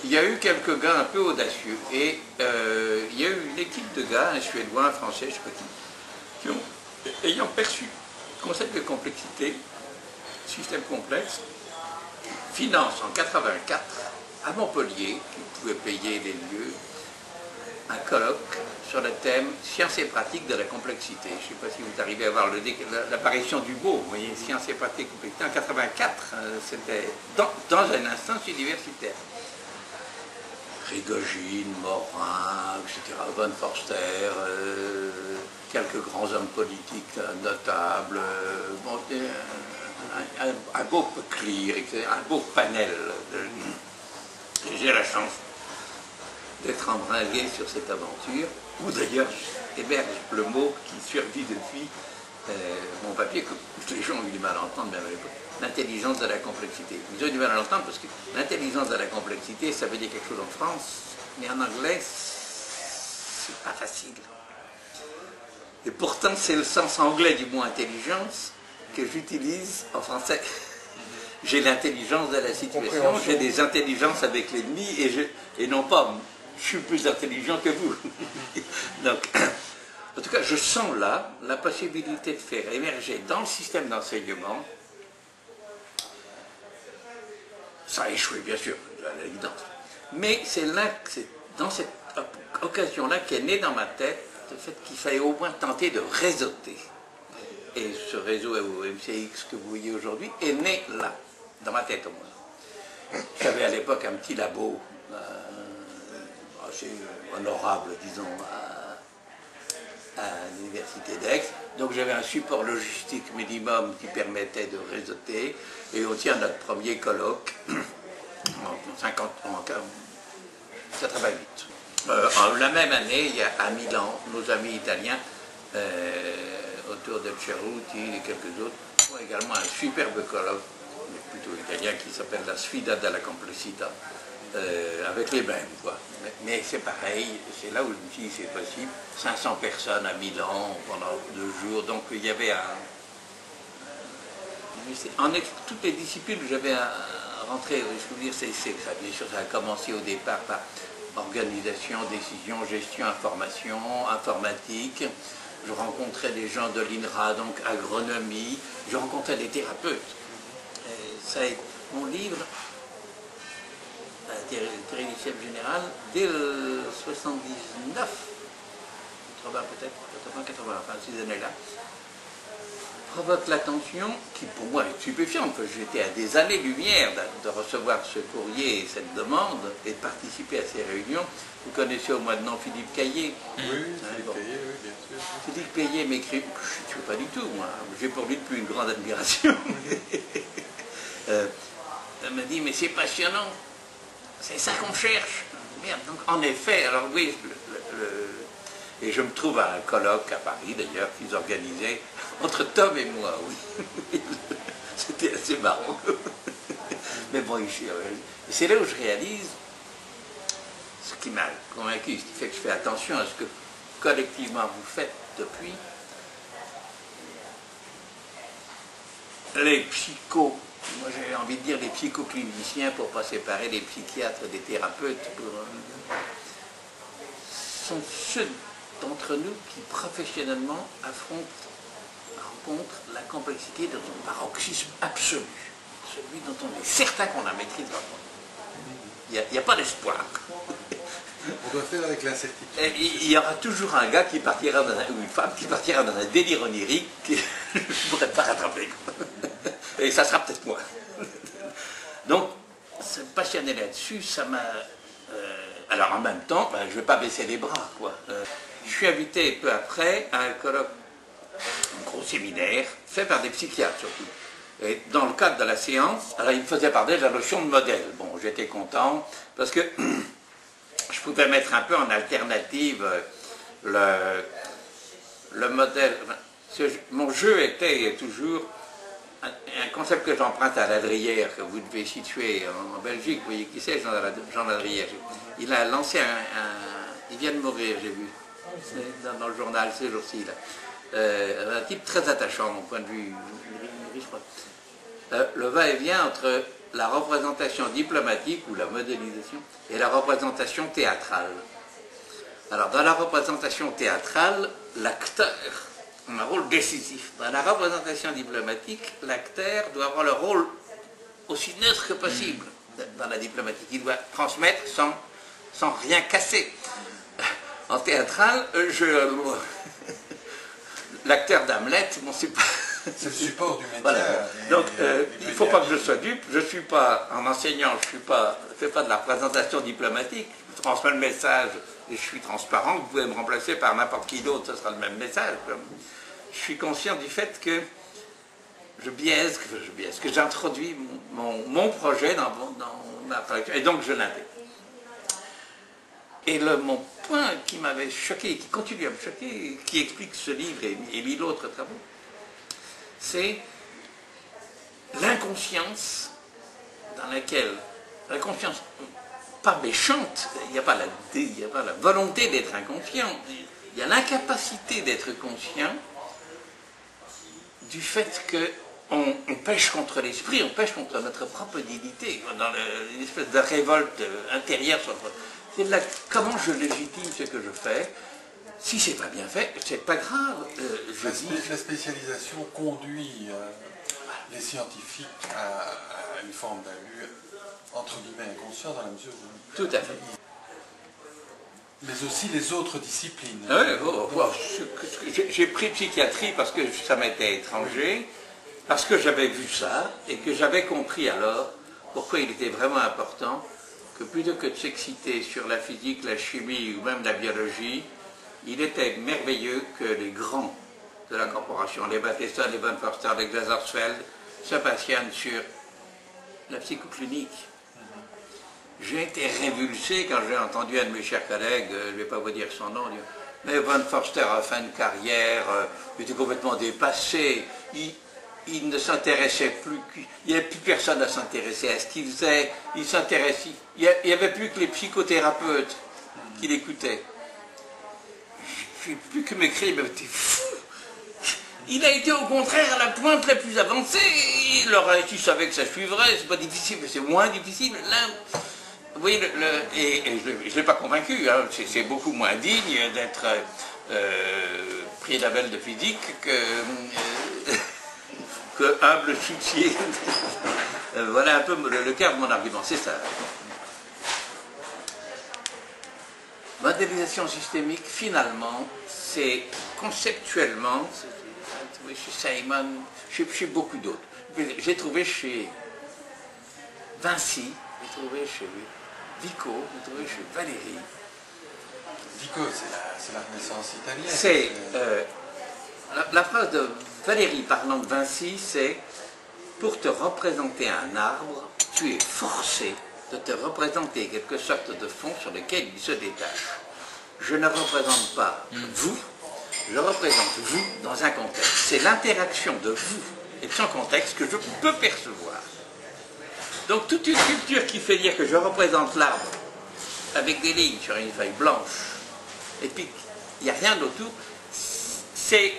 Il y a eu quelques gars un peu audacieux et il y a eu une équipe de gars, un Suédois, un Français, je ne sais pas qui ont, ayant perçu le concept de complexité, système complexe, finance en 84 à Montpellier, qui pouvait payer les lieux, un colloque sur le thème sciences et pratiques de la complexité. Je ne sais pas si vous arrivez à voir l'apparition du mot, vous voyez, sciences et pratiques de la complexité. En 84, c'était dans une instance universitaire. Régogine, Morin, etc., Von Forster, quelques grands hommes politiques notables, bon, un beau clear, un beau panel. J'ai la chance d'être embringué sur cette aventure, où d'ailleurs émerge le mot qui survit depuis mon papier, que les gens ont eu du mal à entendre même à l'époque, l'intelligence de la complexité. Ils ont eu du mal à l'entendre parce que l'intelligence de la complexité, ça veut dire quelque chose en France, mais en anglais, c'est pas facile. Et pourtant, c'est le sens anglais du mot intelligence que j'utilise en français. J'ai l'intelligence de la situation, j'ai des intelligences avec l'ennemi, et non pas, je suis plus intelligent que vous. Donc, en tout cas, je sens là la possibilité de faire émerger dans le système d'enseignement, ça a échoué bien sûr, à l'évidence, mais c'est là, c'est dans cette occasion-là qu'est né dans ma tête le fait qu'il fallait au moins tenter de réseauter. Et ce réseau MCX que vous voyez aujourd'hui est né là, dans ma tête au moins. J'avais à l'époque un petit labo assez honorable, disons, à l'université d'Aix. Donc j'avais un support logistique minimum qui permettait de réseauter. Et on tient notre premier colloque en 88. La même année, il y a à Milan, nos amis italiens, autour de Cerruti et quelques autres, font également un superbe colloque, plutôt italien, qui s'appelle la Sfida della Complessità, avec les mêmes, quoi. Mais c'est pareil, c'est là où je me suis dit c'est possible, 500 personnes à Milan pendant 2 jours, donc il y avait toutes les disciplines où j'avais rentré, je veux dire, ça, bien sûr, ça a commencé au départ par organisation, décision, gestion, information, informatique. Je rencontrais des gens de l'INRA, donc agronomie, je rencontrais des thérapeutes. Mon livre, Théorie du système général, dès le 79, 80 peut-être, 80, 80, enfin ces années-là, provoque l'attention qui pour moi est stupéfiante, parce que j'étais à des années-lumière de recevoir ce courrier et cette demande et de participer à ces réunions. Vous connaissez au moins de nom Philippe Caillé. Oui, Philippe Caillé, oui, bien sûr. Philippe Caillé m'écrit, je ne sais pas du tout, moi, j'ai pour lui depuis une grande admiration. Elle m'a dit, mais c'est passionnant, c'est ça qu'on cherche. Merde, donc en effet, alors oui, et je me trouve à un colloque à Paris d'ailleurs qu'ils organisaient entre Tom et moi, oui. C'était assez marrant. Mais bon, c'est là où je réalise ce qui m'a convaincu, ce qui fait que je fais attention à ce que collectivement vous faites depuis. Les psychos, moi j'ai envie de dire les psychocliniciens pour ne pas séparer les psychiatres des thérapeutes, sont ceux d'entre nous qui professionnellement rencontrent la complexité dans son paroxysme absolu, celui dont on est certain qu'on la maîtrise dans le monde. Il n'y a pas d'espoir. On doit faire avec l'incertitude. Il y aura toujours un gars qui partira ou une femme qui partira dans un délire onirique que je ne pourrais pas rattraper. Et ça sera peut-être moi. Donc, se passionner là-dessus, ça m'a... alors en même temps, je ne vais pas baisser les bras, quoi. Je suis invité peu après à un colloque, un gros séminaire, fait par des psychiatres surtout. Et dans le cadre de la séance, alors il me faisait parler de la notion de modèle. Bon, j'étais content, parce que je pouvais mettre un peu en alternative le modèle. Mon jeu était et toujours un concept que j'emprunte à Ladrière, que vous devez situer en Belgique. Vous voyez qui c'est, Jean Ladrière. Il a lancé il vient de mourir, j'ai vu, dans le journal ces jours-ci. Un type très attachant, mon point de vue, le va-et-vient entre la représentation diplomatique ou la modélisation et la représentation théâtrale. Alors, dans la représentation théâtrale, l'acteur a un rôle décisif. Dans la représentation diplomatique, l'acteur doit avoir le rôle aussi neutre que possible dans la diplomatique. Il doit transmettre sans rien casser. En théâtral, l'acteur d'Hamlet, bon, c'est pas... C'est le support du métier. Voilà. Donc, il ne faut pas que je sois dupe. Je ne suis pas, en enseignant, je ne fais pas de la représentation diplomatique. Je transmets le message et je suis transparent. Vous pouvez me remplacer par n'importe qui d'autre, ce sera le même message. Je suis conscient du fait que que j'introduis mon projet dans ma traduction, et donc je l'intègre. Et mon point qui m'avait choqué, qui continue à me choquer, qui explique ce livre et mille autres travaux, c'est l'inconscience dans laquelle, l'inconscience pas méchante, il n'y a pas la volonté d'être inconscient, il y a l'incapacité d'être conscient du fait qu'on pêche contre l'esprit, on pêche contre notre propre dignité, dans une espèce de révolte intérieure. C'est là comment je légitime ce que je fais. Si c'est pas bien fait, c'est pas grave. La spécialisation conduit les scientifiques à une forme d'allure, entre guillemets, inconscient, dans la mesure où... Tout à fait. Mais aussi les autres disciplines. Oui, j'ai pris psychiatrie parce que ça m'était étranger, parce que j'avais vu ça, et que j'avais compris alors pourquoi il était vraiment important que plutôt que de s'exciter sur la physique, la chimie ou même la biologie, il était merveilleux que les grands de la corporation, les Bateson, les von Forster, les Glasersfeld, se passionnent sur la psychoclinique. J'ai été révulsé quand j'ai entendu un de mes chers collègues, je ne vais pas vous dire son nom, dire, mais von Forster a fait une carrière, il était complètement dépassé, il ne s'intéressait plus, il n'y avait plus personne à s'intéresser à ce qu'il faisait, il s'intéressait, il n'y avait plus que les psychothérapeutes qui l'écoutaient. Je ne sais plus que m'écrire, mais t'es fou! Il a été au contraire à la pointe la plus avancée, il savait que ça suivrait, c'est pas difficile, mais c'est moins difficile. Là, oui, et je ne l'ai pas convaincu, hein, c'est beaucoup moins digne d'être prix Nobel de physique que humble soutier. Voilà un peu le cœur de mon argument, c'est ça. Modélisation systémique, finalement, c'est conceptuellement, j'ai trouvé chez Simon, chez beaucoup d'autres. J'ai trouvé chez Vinci, j'ai trouvé chez Vico, j'ai trouvé chez Valéry. Vico, c'est la Renaissance italienne. C'est la phrase de Valéry parlant de Vinci, c'est « Pour te représenter un arbre, tu es forcé de te représenter quelque sorte de fond sur lequel il se détache. Je ne représente pas vous, je représente vous dans un contexte. C'est l'interaction de vous et de son contexte que je peux percevoir. Donc toute une sculpture qui fait dire que je représente l'arbre avec des lignes sur une feuille blanche, et puis il n'y a rien autour, c'est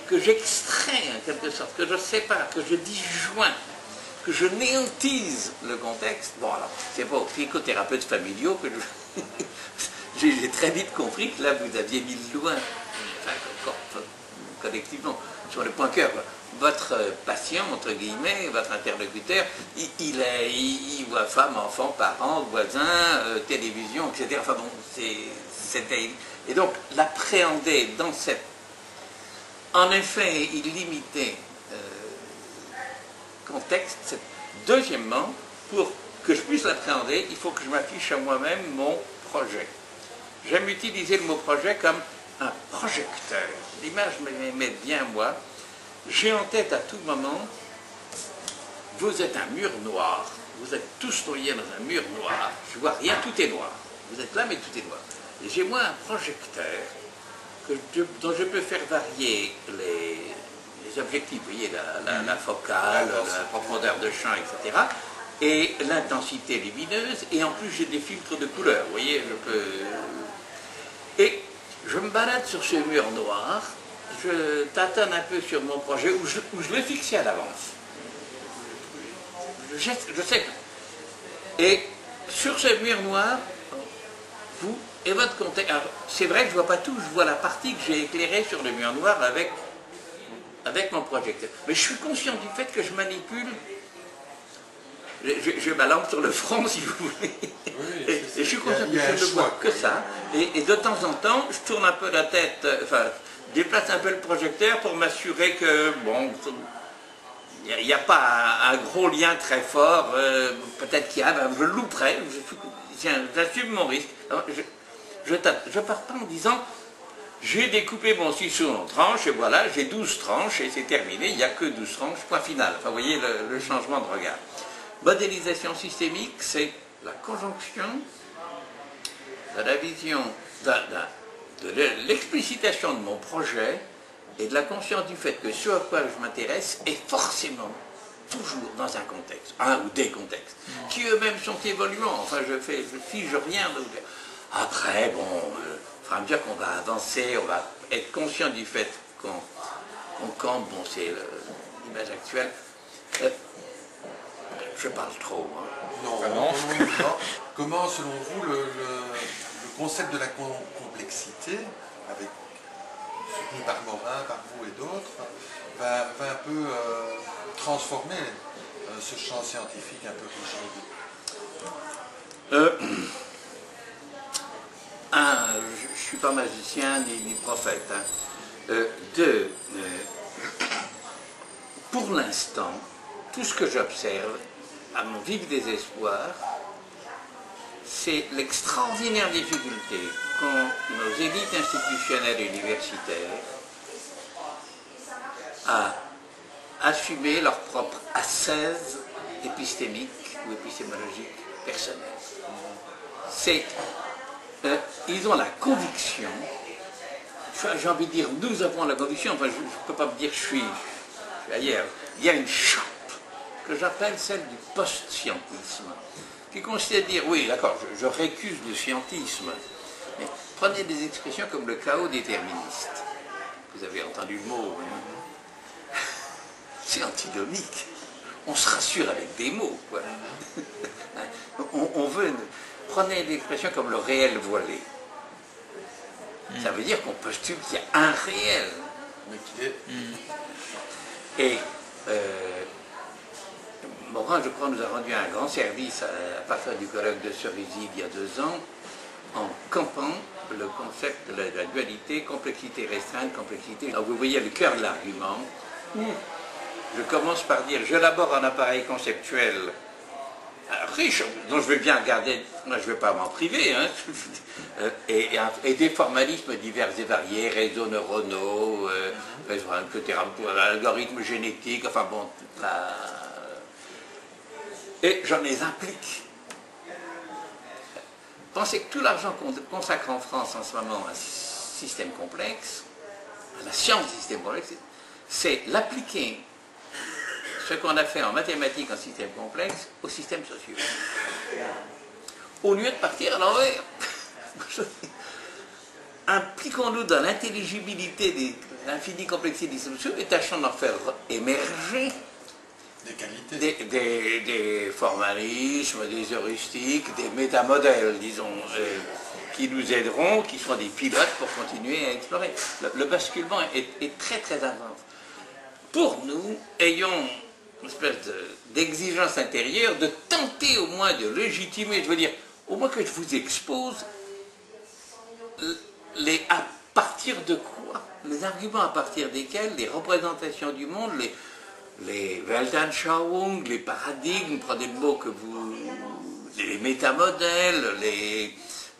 que j'extrais en quelque sorte, que je sépare, que je disjoins, que je néantise le contexte. Bon alors, c'est pas aux psychothérapeutes familiaux que j'ai très vite compris que là vous aviez mis loin, enfin, collectivement, sur le point cœur. Votre patient, entre guillemets, votre interlocuteur, il voit femme, enfant, parents, voisins, télévision, etc. Enfin bon, c'était... Et donc, l'appréhender dans cette... En effet, illimité contexte. Deuxièmement, pour que je puisse l'appréhender, il faut que je m'affiche à moi-même mon projet. J'aime utiliser le mot projet comme un projecteur. L'image m'aide bien, moi. J'ai en tête à tout moment, vous êtes un mur noir, vous êtes tous noyés dans un mur noir, je vois rien, tout est noir. Vous êtes là, mais tout est noir. Et j'ai moi un projecteur dont je peux faire varier les objectifs, vous voyez, la focale, la profondeur de champ, etc. Et l'intensité lumineuse, et en plus j'ai des filtres de couleurs, vous voyez, je peux... Et je me balade sur ce mur noir, je tâtonne un peu sur mon projet, où je l'ai fixé à l'avance. Je sais. Et sur ce mur noir, vous et votre contexte... Alors, c'est vrai que je ne vois pas tout, je vois la partie que j'ai éclairée sur le mur noir avec mon projecteur. Mais je suis conscient du fait que je manipule... Je ma lampe sur le front, si vous voulez. Oui, et je suis conscient que je ne vois que ça. Et de temps en temps, je tourne un peu la tête, enfin, déplace un peu le projecteur pour m'assurer que, bon, il n'y a pas un gros lien très fort. Peut-être qu'il y a, ben, je louperai, j'assume mon risque. Alors, je pars pas en disant, j'ai découpé mon ciseau en tranches, et voilà, j'ai 12 tranches, et c'est terminé, il n'y a que 12 tranches, point final. Enfin, vous voyez le changement de regard. Modélisation systémique, c'est la conjonction de la vision, de l'explicitation de mon projet et de la conscience du fait que ce à quoi je m'intéresse est forcément toujours dans un contexte, un ou des contextes, qui eux-mêmes sont évoluants. Enfin, je fige rien. Après, bon, au fur et à mesure qu'on va avancer, on va être conscient du fait qu'on campe, bon, c'est l'image actuelle. Je parle trop. Hein. Non. Comment, selon vous, le concept de la complexité, soutenu par Morin, par vous et d'autres, va un peu transformer ce champ scientifique un peu rigide? Je ne suis pas magicien ni prophète. Hein. Pour l'instant, tout ce que j'observe, à mon vif désespoir, c'est l'extraordinaire difficulté qu'ont nos élites institutionnelles et universitaires à assumer leur propre ascèse épistémique ou épistémologique personnelle. Ils ont la conviction, j'ai envie de dire, nous avons la conviction, enfin je ne peux pas me dire je suis ailleurs, il y a une chape que j'appelle celle du post-scientisme, qui consiste à dire, oui, d'accord, je récuse le scientisme, mais prenez des expressions comme le chaos déterministe. Vous avez entendu le mot, hein? C'est antinomique. On se rassure avec des mots, quoi. On veut... Prenez des expressions comme le réel voilé. Ça veut dire qu'on postule qu'il y a un réel. Et... Morin, je crois, nous a rendu un grand service à partir du colloque de Cerisy il y a 2 ans, en campant le concept de la dualité, complexité restreinte, complexité. Alors vous voyez le cœur de l'argument. Je commence par dire, j'élabore un appareil conceptuel riche, dont je veux bien garder, moi je ne vais pas m'en priver, hein, et des formalismes divers et variés, réseaux neuronaux, algorithmes génétiques, enfin bon, et j'en les implique. Pensez que tout l'argent qu'on consacre en France en ce moment à un système complexe, à la science du système complexe, c'est l'appliquer ce qu'on a fait en mathématiques en système complexe aux systèmes sociaux. Au lieu de partir à l'envers. Impliquons-nous dans l'intelligibilité de l'infinie complexité des systèmes sociaux et tâchons d'en faire émerger des qualités. Des formalismes, des heuristiques, des métamodèles, disons, qui nous aideront, qui seront des pilotes pour continuer à explorer. Le basculement est très très intense. Pour nous, ayons une espèce d'exigence intérieure de tenter au moins de légitimer, je veux dire, au moins que je vous expose à partir de quoi, les arguments à partir desquels les représentations du monde, les Weltanschauung, les paradigmes, prenez le mot que vous... les métamodèles,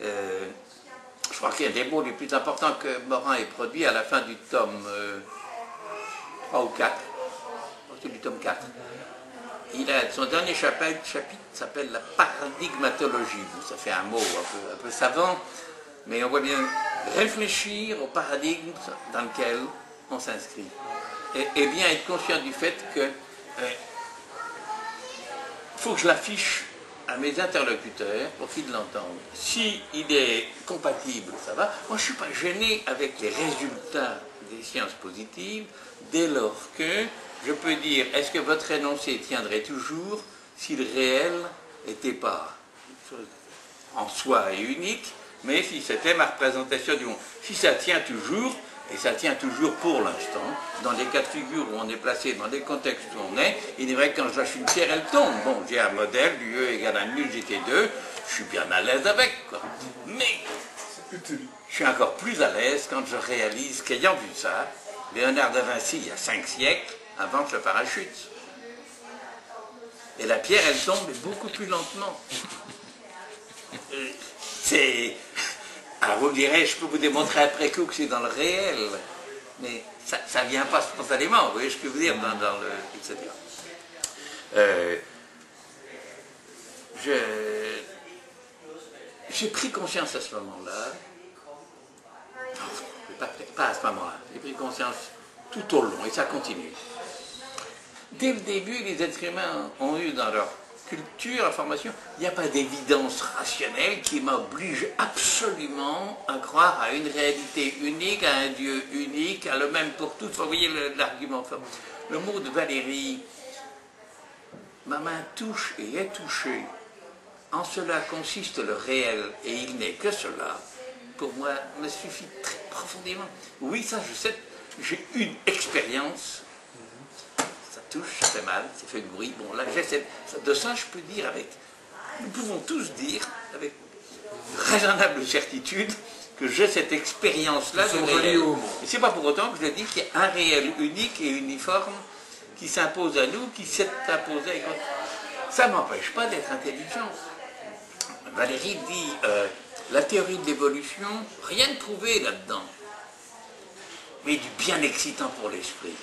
je crois qu'il y a des mots les plus importants que Morin ait produits à la fin du tome 3 ou 4, c'est du tome 4. Son dernier chapitre s'appelle la paradigmatologie. Ça fait un mot un peu savant, mais on voit bien réfléchir au paradigme dans lequel on s'inscrit. Et bien être conscient du fait que faut que je l'affiche à mes interlocuteurs pour qu'ils l'entendent. Si il est compatible, ça va. Moi, je ne suis pas gêné avec les résultats des sciences positives dès lors que je peux dire, est-ce que votre énoncé tiendrait toujours si le réel n'était pas en soi et unique, mais si c'était ma représentation du monde. Si ça tient toujours, et ça tient toujours pour l'instant, dans les cas de figure où on est placé, dans les contextes où on est, il est vrai que quand je lâche une pierre, elle tombe. Bon, j'ai un modèle, du E égale à nul, j'étais 2, je suis bien à l'aise avec, quoi. Mais je suis encore plus à l'aise quand je réalise qu'ayant vu ça, Léonard de Vinci, il y a 5 siècles, invente le parachute. Et la pierre, elle tombe, mais beaucoup plus lentement. C'est... Alors vous me direz, je peux vous démontrer après coup que c'est dans le réel, mais ça ne vient pas spontanément, vous voyez ce que je veux dire, dans le... etc. J'ai pris conscience à ce moment-là, pas à ce moment-là, j'ai pris conscience tout au long, et ça continue. Dès le début, les êtres humains ont eu dans leur culture, information, il n'y a pas d'évidence rationnelle qui m'oblige absolument à croire à une réalité unique, à un Dieu unique, à le même pour tous. Vous voyez l'argument fort. Le mot de Valérie, ma main touche et est touchée. En cela consiste le réel, et il n'est que cela. Pour moi, me suffit très profondément. Oui, ça, je sais, j'ai une expérience. Ça touche, ça fait mal, ça fait du bruit. Bon, là, de ça, je peux dire avec... Nous pouvons tous dire, avec raisonnable certitude, que j'ai cette expérience-là de réel. Et c'est pas pour autant que je dis qu'il y a un réel unique et uniforme qui s'impose à nous, qui s'est imposé à... Ça ne m'empêche pas d'être intelligent. Valérie dit, la théorie de l'évolution, rien de prouvé là-dedans, mais du bien excitant pour l'esprit.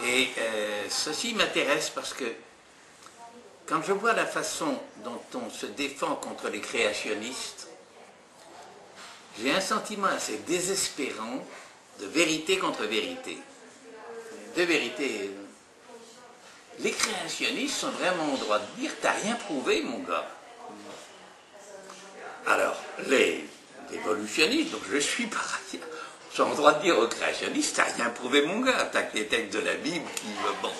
Et ceci m'intéresse parce que quand je vois la façon dont on se défend contre les créationnistes, j'ai un sentiment assez désespérant de vérité contre vérité. De vérité. Les créationnistes sont vraiment au droit de dire « t'as rien prouvé, mon gars ». Alors, les évolutionnistes, donc je suis par ailleurs, sont au droit de dire aux créationnistes « t'as rien prouvé, mon gars ». T'as que les textes de la Bible qui... bon.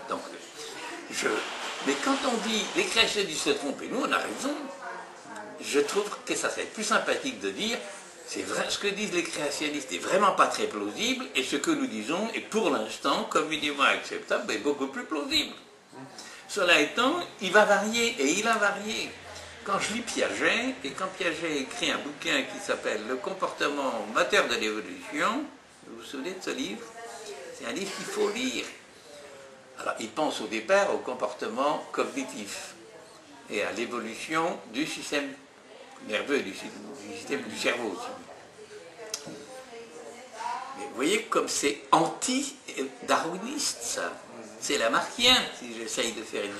Donc, mais quand on dit « les créationnistes se trompent et nous, on a raison », je trouve que ça serait plus sympathique de dire « c'est vrai, ce que disent les créationnistes n'est vraiment pas très plausible et ce que nous disons est pour l'instant communément acceptable et beaucoup plus plausible ». Cela étant, il va varier et il a varié. quand je lis Piaget, et quand Piaget écrit un bouquin qui s'appelle Le comportement moteur de l'évolution, vous vous souvenez de ce livre? C'est un livre qu'il faut lire. Alors, il pense au départ au comportement cognitif et à l'évolution du système nerveux, du système du cerveau aussi. Mais vous voyez comme c'est anti-darwiniste, ça. C'est lamarckien, si j'essaye de faire une...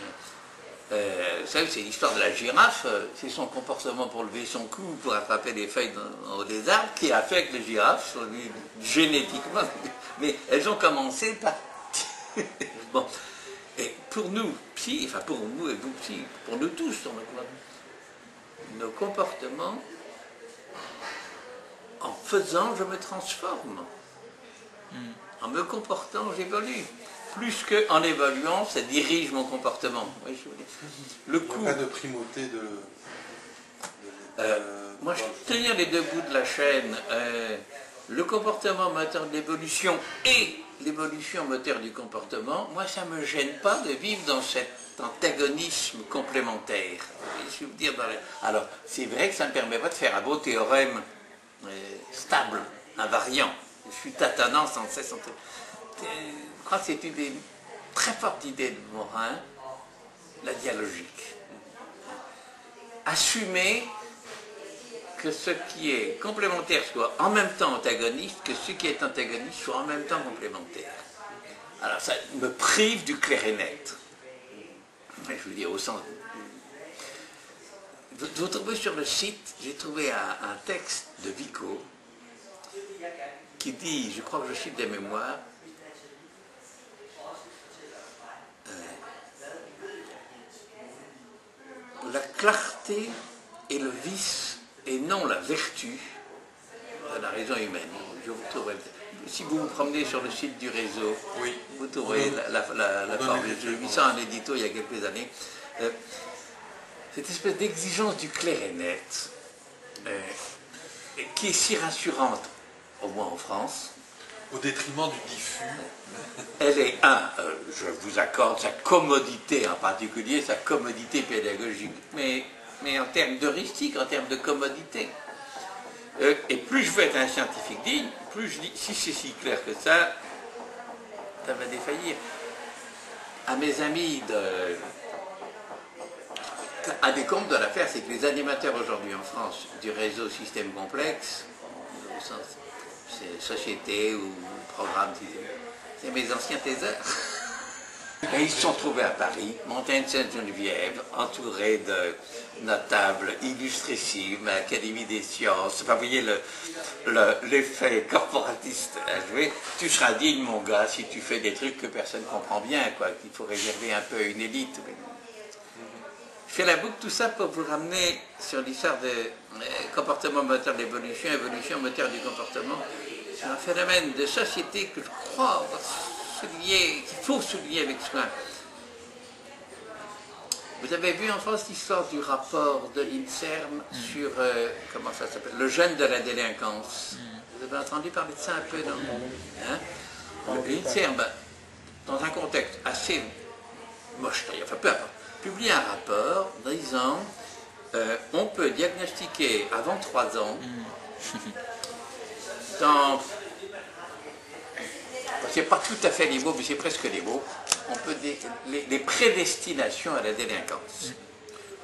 vous savez, c'est l'histoire de la girafe, c'est son comportement pour lever son cou, pour attraper les feuilles en haut des arbres, qui a fait que les girafes sont venues génétiquement. Mais elles ont commencé par... Bon. Et pour nous, psy, enfin pour nous et vous, psy, pour nous tous, nos comportements, en faisant, je me transforme. En me comportant, j'évolue. Plus qu'en évoluant, ça dirige mon comportement. Oui, le coup... Il n'y a pas de primauté de moi, je tenir les deux bouts de la chaîne. Le comportement moteur de l'évolution et l'évolution moteur du comportement, moi, ça ne me gêne pas de vivre dans cet antagonisme complémentaire. Je veux dire, alors, c'est vrai que ça ne me permet pas de faire un beau théorème stable, invariant. Je suis tâtonnant sans cesse. Je crois que c'est une des très fortes idées de Morin, la dialogique. Assumer que ce qui est complémentaire soit en même temps antagoniste, que ce qui est antagoniste soit en même temps complémentaire. Alors ça me prive du clair et net. Je veux dire, au sens... Vous trouvez sur le site, j'ai trouvé un texte de Vico qui dit, je crois que je cite des mémoires, la clarté est le vice et non la vertu de la raison humaine. Je vous trouverai, si vous vous promenez sur le site du réseau, oui, vous trouverez la formule. J'ai vu ça en édito il y a quelques années. Cette espèce d'exigence du clair et net, qui est si rassurante, au moins en France. Au détriment du diffus. Elle est, je vous accorde sa commodité, en particulier sa commodité pédagogique, mais en termes d'heuristique, en termes de commodité. Et plus je veux être un scientifique digne, plus je dis, si c'est si clair que ça va défaillir. À mes amis un des comptes de l'affaire, c'est que les animateurs aujourd'hui en France du réseau système complexe, au sens c'est société ou programme, c'est mes anciens théseurs. Et ils se sont trouvés à Paris, Montagne Sainte-Geneviève, entourés de notables, illustrissimes, Académie des sciences. Enfin, vous voyez l'effet corporatiste à jouer. Tu seras digne, mon gars, si tu fais des trucs que personne ne comprend bien, quoi, qu'il faut réserver un peu à une élite. Je fais la boucle, tout ça pour vous ramener sur l'histoire de comportement moteur de l'évolution, évolution moteur du comportement. C'est un phénomène de société que je crois qu'il faut souligner avec soin. Vous avez vu en France l'histoire du rapport de l'INSERM sur, comment ça s'appelle, le gène de la délinquance. Vous avez entendu parler de ça un peu, non? Hein? L'INSERM, dans un contexte assez moche, enfin peu importe, publie un rapport disant on peut diagnostiquer avant 3 ans dans... C'est pas tout à fait les mots, mais c'est presque les mots. On peut les prédestinations à la délinquance.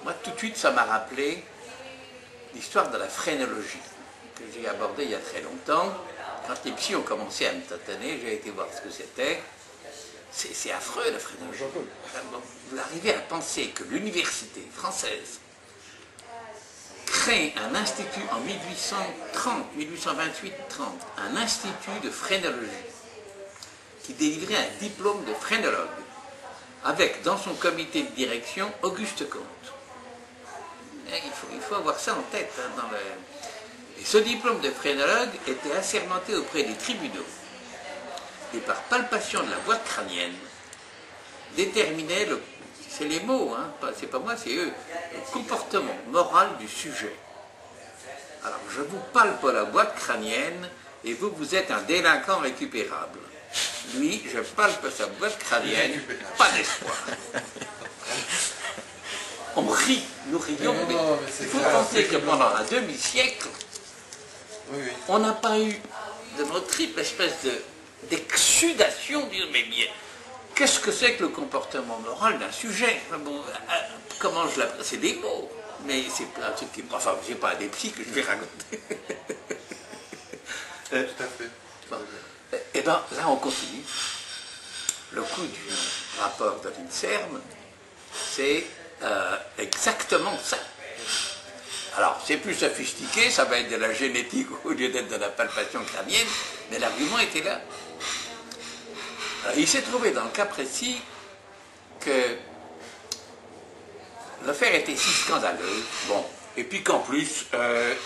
Moi, tout de suite, ça m'a rappelé l'histoire de la phrénologie que j'ai abordée il y a très longtemps. Quand les psys ont commencé à me tâtonner, j'ai été voir ce que c'était. C'est affreux, la phrénologie. Vous arrivez à penser que l'université française crée un institut en 1828-30, un institut de phrénologie, qui délivrait un diplôme de phrénologue, avec dans son comité de direction Auguste Comte. Il faut avoir ça en tête. Hein, Et ce diplôme de phrénologue était assermenté auprès des tribunaux et par palpation de la boîte crânienne déterminait, c'est les mots, hein, c'est pas moi, c'est eux, le comportement moral du sujet. Alors je vous palpe la boîte crânienne et vous êtes un délinquant récupérable. Lui, je palpe sa boîte crânienne, pas d'espoir. On rit, nous rions, mais non, il faut penser que pendant un demi-siècle, on n'a pas eu de notre triple espèce d'exsudation, dire mais bien, qu'est-ce que c'est que le comportement moral d'un sujet? Bon, comment je l'appelle? C'est des mots, mais c'est pas un truc qui... Enfin, c'est pas des psys que je vais raconter. Tout à fait. Bon. Et bien, là, on continue. Le coup du rapport de l'INSERM, c'est exactement ça. Alors, c'est plus sophistiqué, ça va être de la génétique au lieu d'être de la palpation crânienne, mais l'argument était là. Alors, il s'est trouvé dans le cas précis que l'affaire était si scandaleuse, bon, et puis qu'en plus,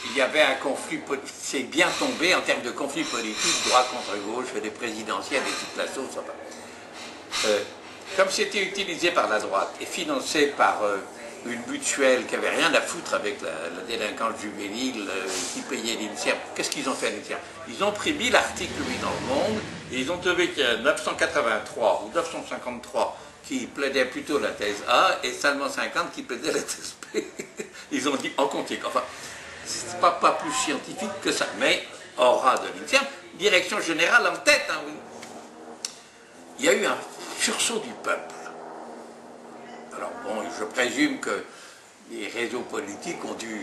il y avait un conflit, c'est bien tombé en termes de conflit politique, droit contre gauche, des présidentielles et toute la sauce. Enfin, comme c'était utilisé par la droite et financé par une mutuelle qui n'avait rien à foutre avec la délinquance juvénile qui payait l'INSERM, qu'est-ce qu'ils ont fait à l'INSERM? Ils ont pris 1000 articles mis dans le Monde et ils ont trouvé qu'il y a 983 ou 953 qui plaidaient plutôt la thèse A et seulement 50 qui plaidaient la thèse B. Ils ont dit en compte. Enfin, c'est pas plus scientifique que ça, mais aura de l'INSERM, direction générale en tête. Hein, oui. Il y a eu un sursaut du peuple. Alors bon, je présume que les réseaux politiques ont dû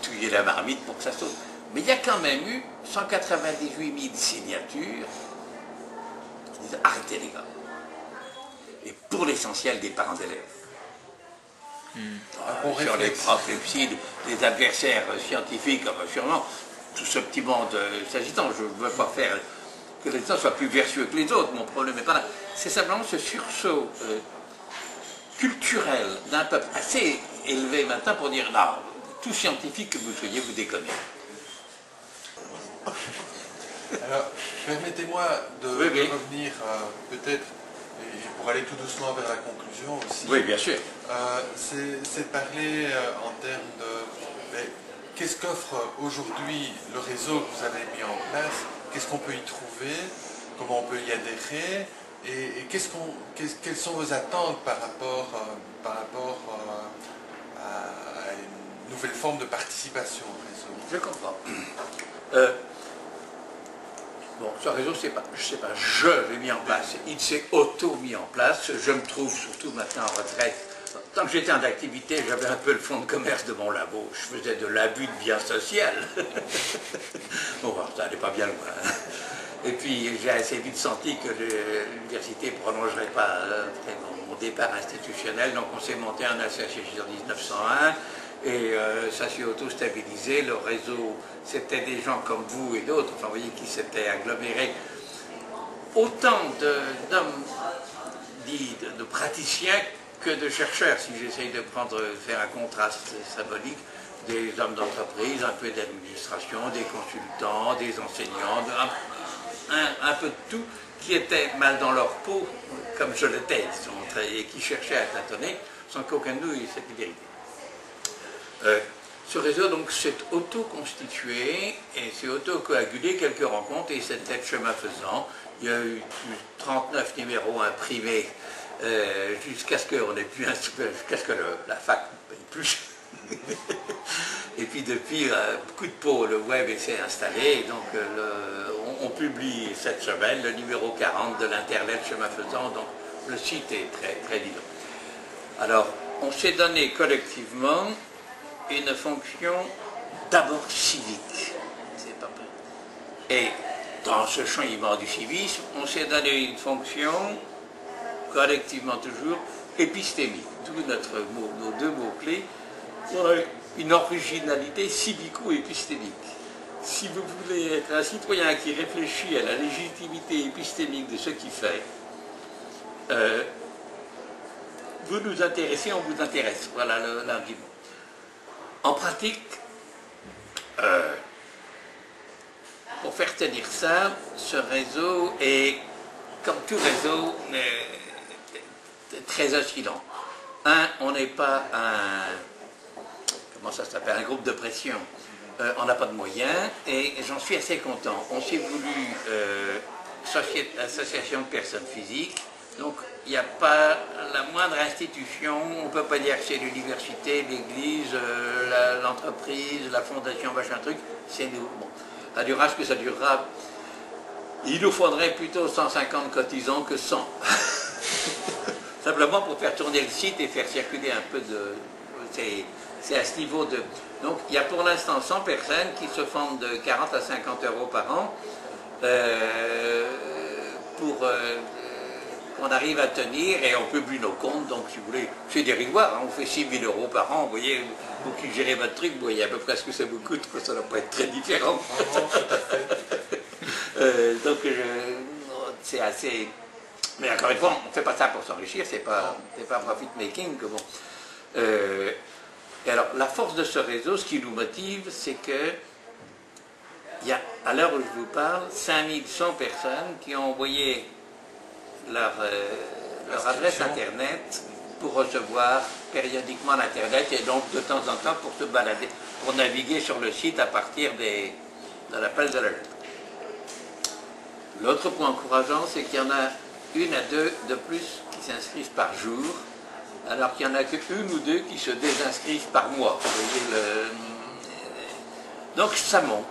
touiller la marmite pour que ça saute. Mais il y a quand même eu 198 000 signatures qui disent arrêtez les gars. Et pour l'essentiel des parents d'élèves. Sur les profs, les psys, les adversaires scientifiques, enfin, sûrement, tout ce petit monde s'agitant. Je ne veux pas faire que les uns soient plus vertueux que les autres, mon problème n'est pas là. C'est simplement ce sursaut culturel d'un peuple assez élevé maintenant pour dire non, tout scientifique que vous soyez, vous déconnez. Alors, permettez-moi de revenir peut-être, et pour aller tout doucement vers la conclusion aussi. Oui, bien sûr. C'est de parler en termes de qu'est-ce qu'offre aujourd'hui le réseau que vous avez mis en place, qu'est-ce qu'on peut y trouver, comment on peut y adhérer, et quelles sont vos attentes par rapport à une nouvelle forme de participation au réseau? Je comprends. Bon, ce réseau, je l'ai mis en place, il s'est auto-mis en place, je me trouve surtout maintenant en retraite. Tant que j'étais en activité, j'avais un peu le fonds de commerce de mon labo, je faisais de l'abus de bien social. Bon, ça n'allait pas bien loin. Et puis j'ai assez vite senti que l'université ne prolongerait pas mon départ institutionnel, donc on s'est monté en association en 1901. Et ça s'est auto-stabilisé, le réseau, c'était des gens comme vous et d'autres, enfin vous voyez, qui s'étaient agglomérés. Autant d'hommes dits de praticiens que de chercheurs, si j'essaye de faire un contraste symbolique, des hommes d'entreprise, un peu d'administration, des consultants, des enseignants, un peu de tout, qui étaient mal dans leur peau, comme je l'étais, et qui cherchaient à tâtonner, sans qu'aucun de nous ait cette vérité. Ce réseau donc s'est auto-constitué et s'est auto-coagulé, quelques rencontres, et c'était chemin faisant. Il y a eu 39 numéros imprimés jusqu'à ce qu'on ait pu, jusqu'à ce que la fac paye plus. Et puis depuis, coup de peau, le web s'est installé, et donc on publie cette semaine le numéro 40 de l'Internet chemin faisant, donc le site est très, très vivant. Alors, on s'est donné collectivement une fonction d'abord civique. C'est pas peu. Et dans ce cheminement du civisme, on s'est donné une fonction, collectivement toujours, épistémique. D'où nos deux mots-clés, une originalité civico-épistémique. Si vous voulez être un citoyen qui réfléchit à la légitimité épistémique de ce qu'il fait, vous nous intéressez, on vous intéresse. Voilà l'argument. En pratique, pour faire tenir ça, ce réseau est, comme tout réseau, très oscillant. On n'est pas un groupe de pression. On n'a pas de moyens et j'en suis assez content. On s'est voulu association de personnes physiques, donc il n'y a pas la moindre institution, on ne peut pas dire que c'est l'université, l'église, l'entreprise, la fondation, machin truc, c'est nous. Bon, ça durera ce que ça durera. Il nous faudrait plutôt 150 cotisants que 100. Simplement pour faire tourner le site et faire circuler un peu de... C'est à ce niveau de... Donc il y a pour l'instant 100 personnes qui se fondent de 40 à 50 euros par an pour qu'on arrive à tenir et on publie nos comptes. Donc si vous voulez, c'est dérisoire, hein, on fait 6 000 euros par an. Vous voyez, vous qui gérez votre truc, vous voyez à peu près ce que ça vous coûte, ça ne va pas être très différent. Donc c'est assez... Mais encore une fois, on ne fait pas ça pour s'enrichir, c'est pas profit making que bon. Et alors, la force de ce réseau, ce qui nous motive, c'est que il y a, à l'heure où je vous parle, 5100 personnes qui ont envoyé leur adresse Internet pour recevoir périodiquement l'Internet et donc de temps en temps pour se balader, pour naviguer sur le site à partir de l'appel de la lettre. L'autre point encourageant, c'est qu'il y en a une à deux de plus qui s'inscrivent par jour, alors qu'il n'y en a qu'une ou deux qui se désinscrivent par mois. Vous voyez donc ça monte,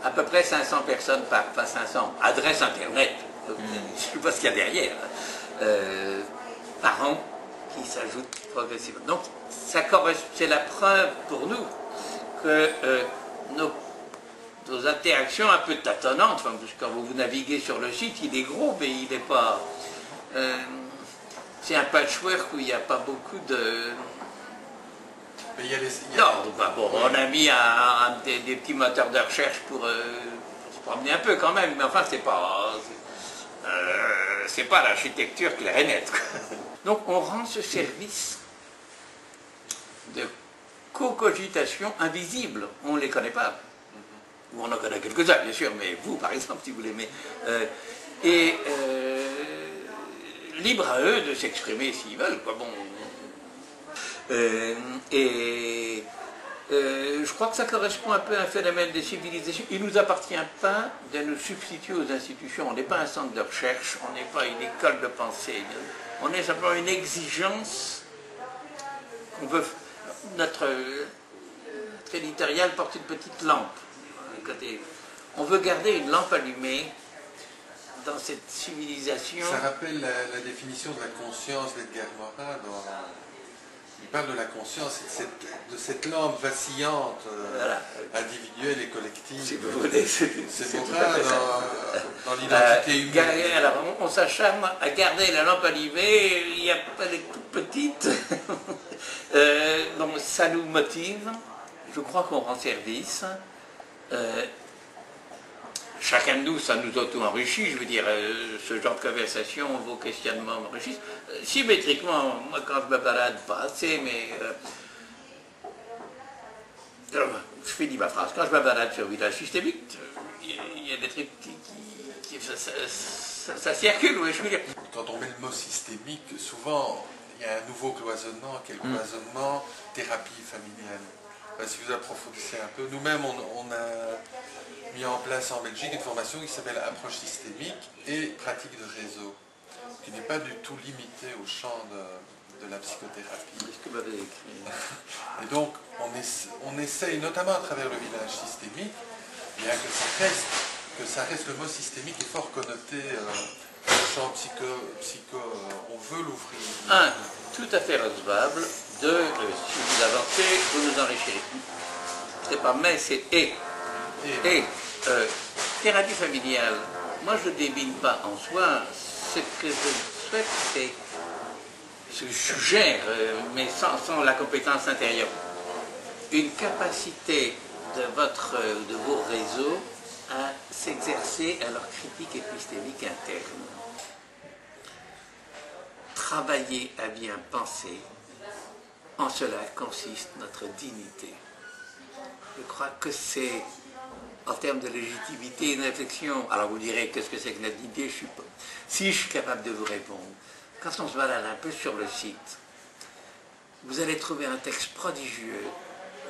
à peu près 500 personnes enfin 500 adresses Internet, je ne sais pas ce qu'il y a derrière, par an, qui s'ajoutent progressivement. Donc c'est la preuve pour nous que nos interactions un peu tâtonnantes, enfin, parce que quand vous naviguez sur le site, il est gros, mais il n'est pas... c'est un patchwork où il n'y a pas beaucoup de... Mais il y a les... Non, bah, bon, on a mis des petits moteurs de recherche pour se promener un peu quand même, mais enfin, c'est pas l'architecture claire et nette. Donc, on rend ce service de co-cogitation invisible. On ne les connaît pas. Ou on en connaît quelques-uns, bien sûr, mais vous, par exemple, si vous l'aimez. Libre à eux de s'exprimer s'ils veulent, quoi. Bon. Je crois que ça correspond un peu à un phénomène des civilisations. Il ne nous appartient pas de nous substituer aux institutions. On n'est pas un centre de recherche, on n'est pas une école de pensée. On est simplement une exigence qu'on veut... Notre éditorial porte une petite lampe. On veut garder une lampe allumée dans cette civilisation. Ça rappelle la définition de la conscience d'Edgar Morin. Il parle de la conscience, de cette lampe vacillante, voilà, individuelle et collective. Si vous voulez, c'est Morin dans l'identité humaine. Alors, on s'acharne à garder la lampe allumée, il n'y a pas les toutes petites. Donc ça nous motive, je crois qu'on rend service. Chacun de nous, ça nous auto-enrichit, je veux dire, ce genre de conversation, vos questionnements m'enrichissent. Symétriquement, moi quand je me balade, pas assez, mais... je finis ma phrase. Quand je me balade sur Village Systémique, il y a des trucs ça circule, oui, je veux dire. Quand on met le mot systémique, souvent, il y a un nouveau cloisonnement, qui est le cloisonnement thérapie familiale. Si vous approfondissez un peu, nous-mêmes, on a mis en place en Belgique une formation qui s'appelle Approche systémique et pratique de réseau, qui n'est pas du tout limitée au champ de la psychothérapie. C'est ce que vous avez écrit. Et donc, on essaye, notamment à travers le village systémique, bien que ça reste le mot systémique est fort connoté au champ on veut l'ouvrir. Un, tout à fait recevable. Deux, si vous avancez, vous nous enrichirez. C'est pas mais, c'est et. Thérapie familiale, moi je ne débine pas en soi. Ce que je souhaite, c'est, ce que je suggère, mais sans la compétence intérieure, une capacité de vos réseaux à s'exercer à leur critique épistémique interne. Travailler à bien penser, en cela consiste notre dignité. Je crois que c'est, en termes de légitimité, une réflexion. Alors vous direz, qu'est-ce que c'est que notre dignité? Je suis pas. Si je suis capable de vous répondre, quand on se balade un peu sur le site, vous allez trouver un texte prodigieux,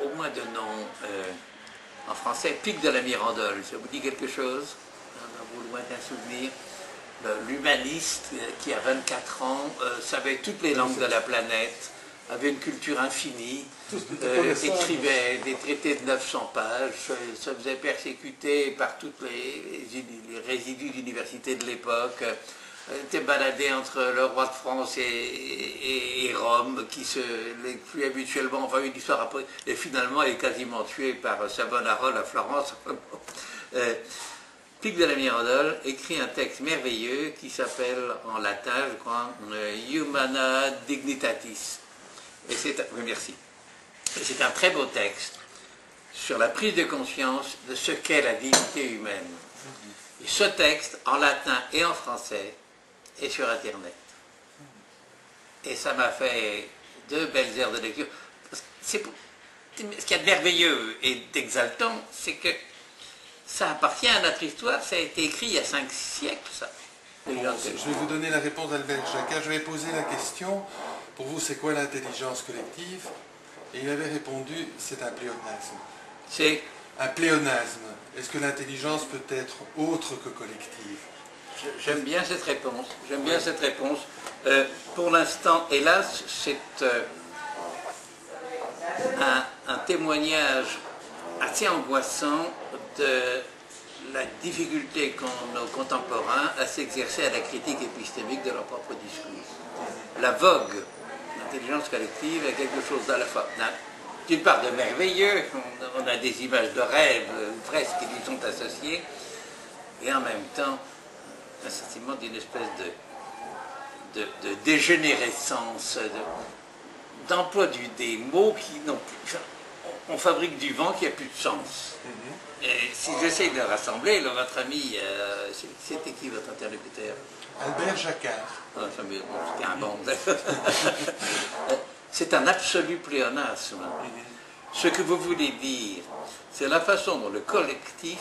au moins de nom, en français, Pic de la Mirandole. Ça vous dit quelque chose? Dans vos lointains souvenirs. l'humaniste qui, à 24 ans, savait toutes les langues de la planète, avait une culture infinie, écrivait des traités de 900 pages, se faisait persécuter par tous les résidus d'université de l'époque, était baladé entre le roi de France et Rome, qui les tuait mutuellement, enfin une histoire après, et finalement est quasiment tué par Savonarole à Florence. Pic de la Mirandole écrit un texte merveilleux qui s'appelle en latin, je crois, Humana Dignitatis. Et oui, merci. Et c'est un très beau texte sur la prise de conscience de ce qu'est la dignité humaine. Et ce texte, en latin et en français, est sur Internet. Et ça m'a fait 2 belles heures de lecture. Ce qu'il y a de merveilleux et d'exaltant, c'est que ça appartient à notre histoire, ça a été écrit il y a 5 siècles, ça. Bon, je vais vous donner la réponse d'Albert Jacquard. Je vais poser la question, pour vous, c'est quoi l'intelligence collective? Et il avait répondu, c'est un pléonasme. C'est un pléonasme. Est-ce que l'intelligence peut être autre que collective? J'aime bien cette réponse. J'aime bien cette réponse. Pour l'instant, hélas, c'est un témoignage assez angoissant de la difficulté qu'ont nos contemporains à s'exercer à la critique épistémique de leur propre discours. La vogue, l'intelligence collective, est quelque chose à la fois, d'une part, de merveilleux, on a des images de rêve, presque, qui lui sont associées, et en même temps, un sentiment d'une espèce de dégénérescence, d'emploi des mots qui n'ont plus... On fabrique du vent qui n'a plus de sens. Et si j'essaie de rassembler, là, votre ami, c'était qui votre interlocuteur? Albert Jacquard. Ah, c'était un bon. C'est un absolu pléonasme. Ce que vous voulez dire, c'est la façon dont le collectif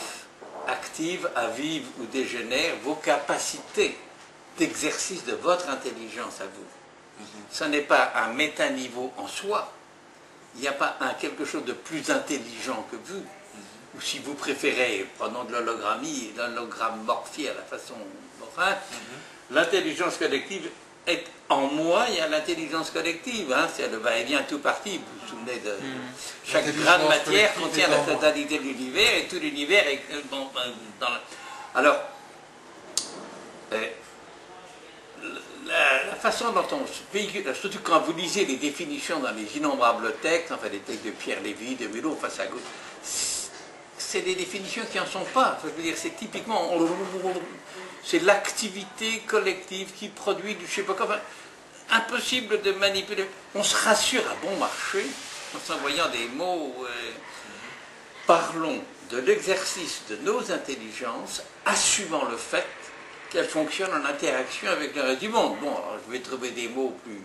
active, avive ou dégénère vos capacités d'exercice de votre intelligence à vous. Ce n'est pas un métaniveau en soi. Il n'y a pas quelque chose de plus intelligent que vous. Ou si vous préférez, prenons de l'hologrammie, l'hologramme morphié à la façon morale, l'intelligence collective est en moi, il y a l'intelligence collective, hein, c'est le va-et-vient tout parti, vous vous souvenez de... Chaque grain de matière contient la totalité de l'univers, et tout l'univers est... Alors, la façon dont on se véhicule, surtout quand vous lisez les définitions dans les innombrables textes, enfin les textes de Pierre Lévy, de Mulot, face à gauche, c'est des définitions qui n'en sont pas. Je veux dire, c'est typiquement, c'est l'activité collective qui produit du je sais pas quoi. Enfin, impossible de manipuler. On se rassure à bon marché en s'envoyant des mots. Parlons de l'exercice de nos intelligences, assumant le fait qu'elles fonctionnent en interaction avec le reste du monde. Bon, alors je vais trouver des mots plus...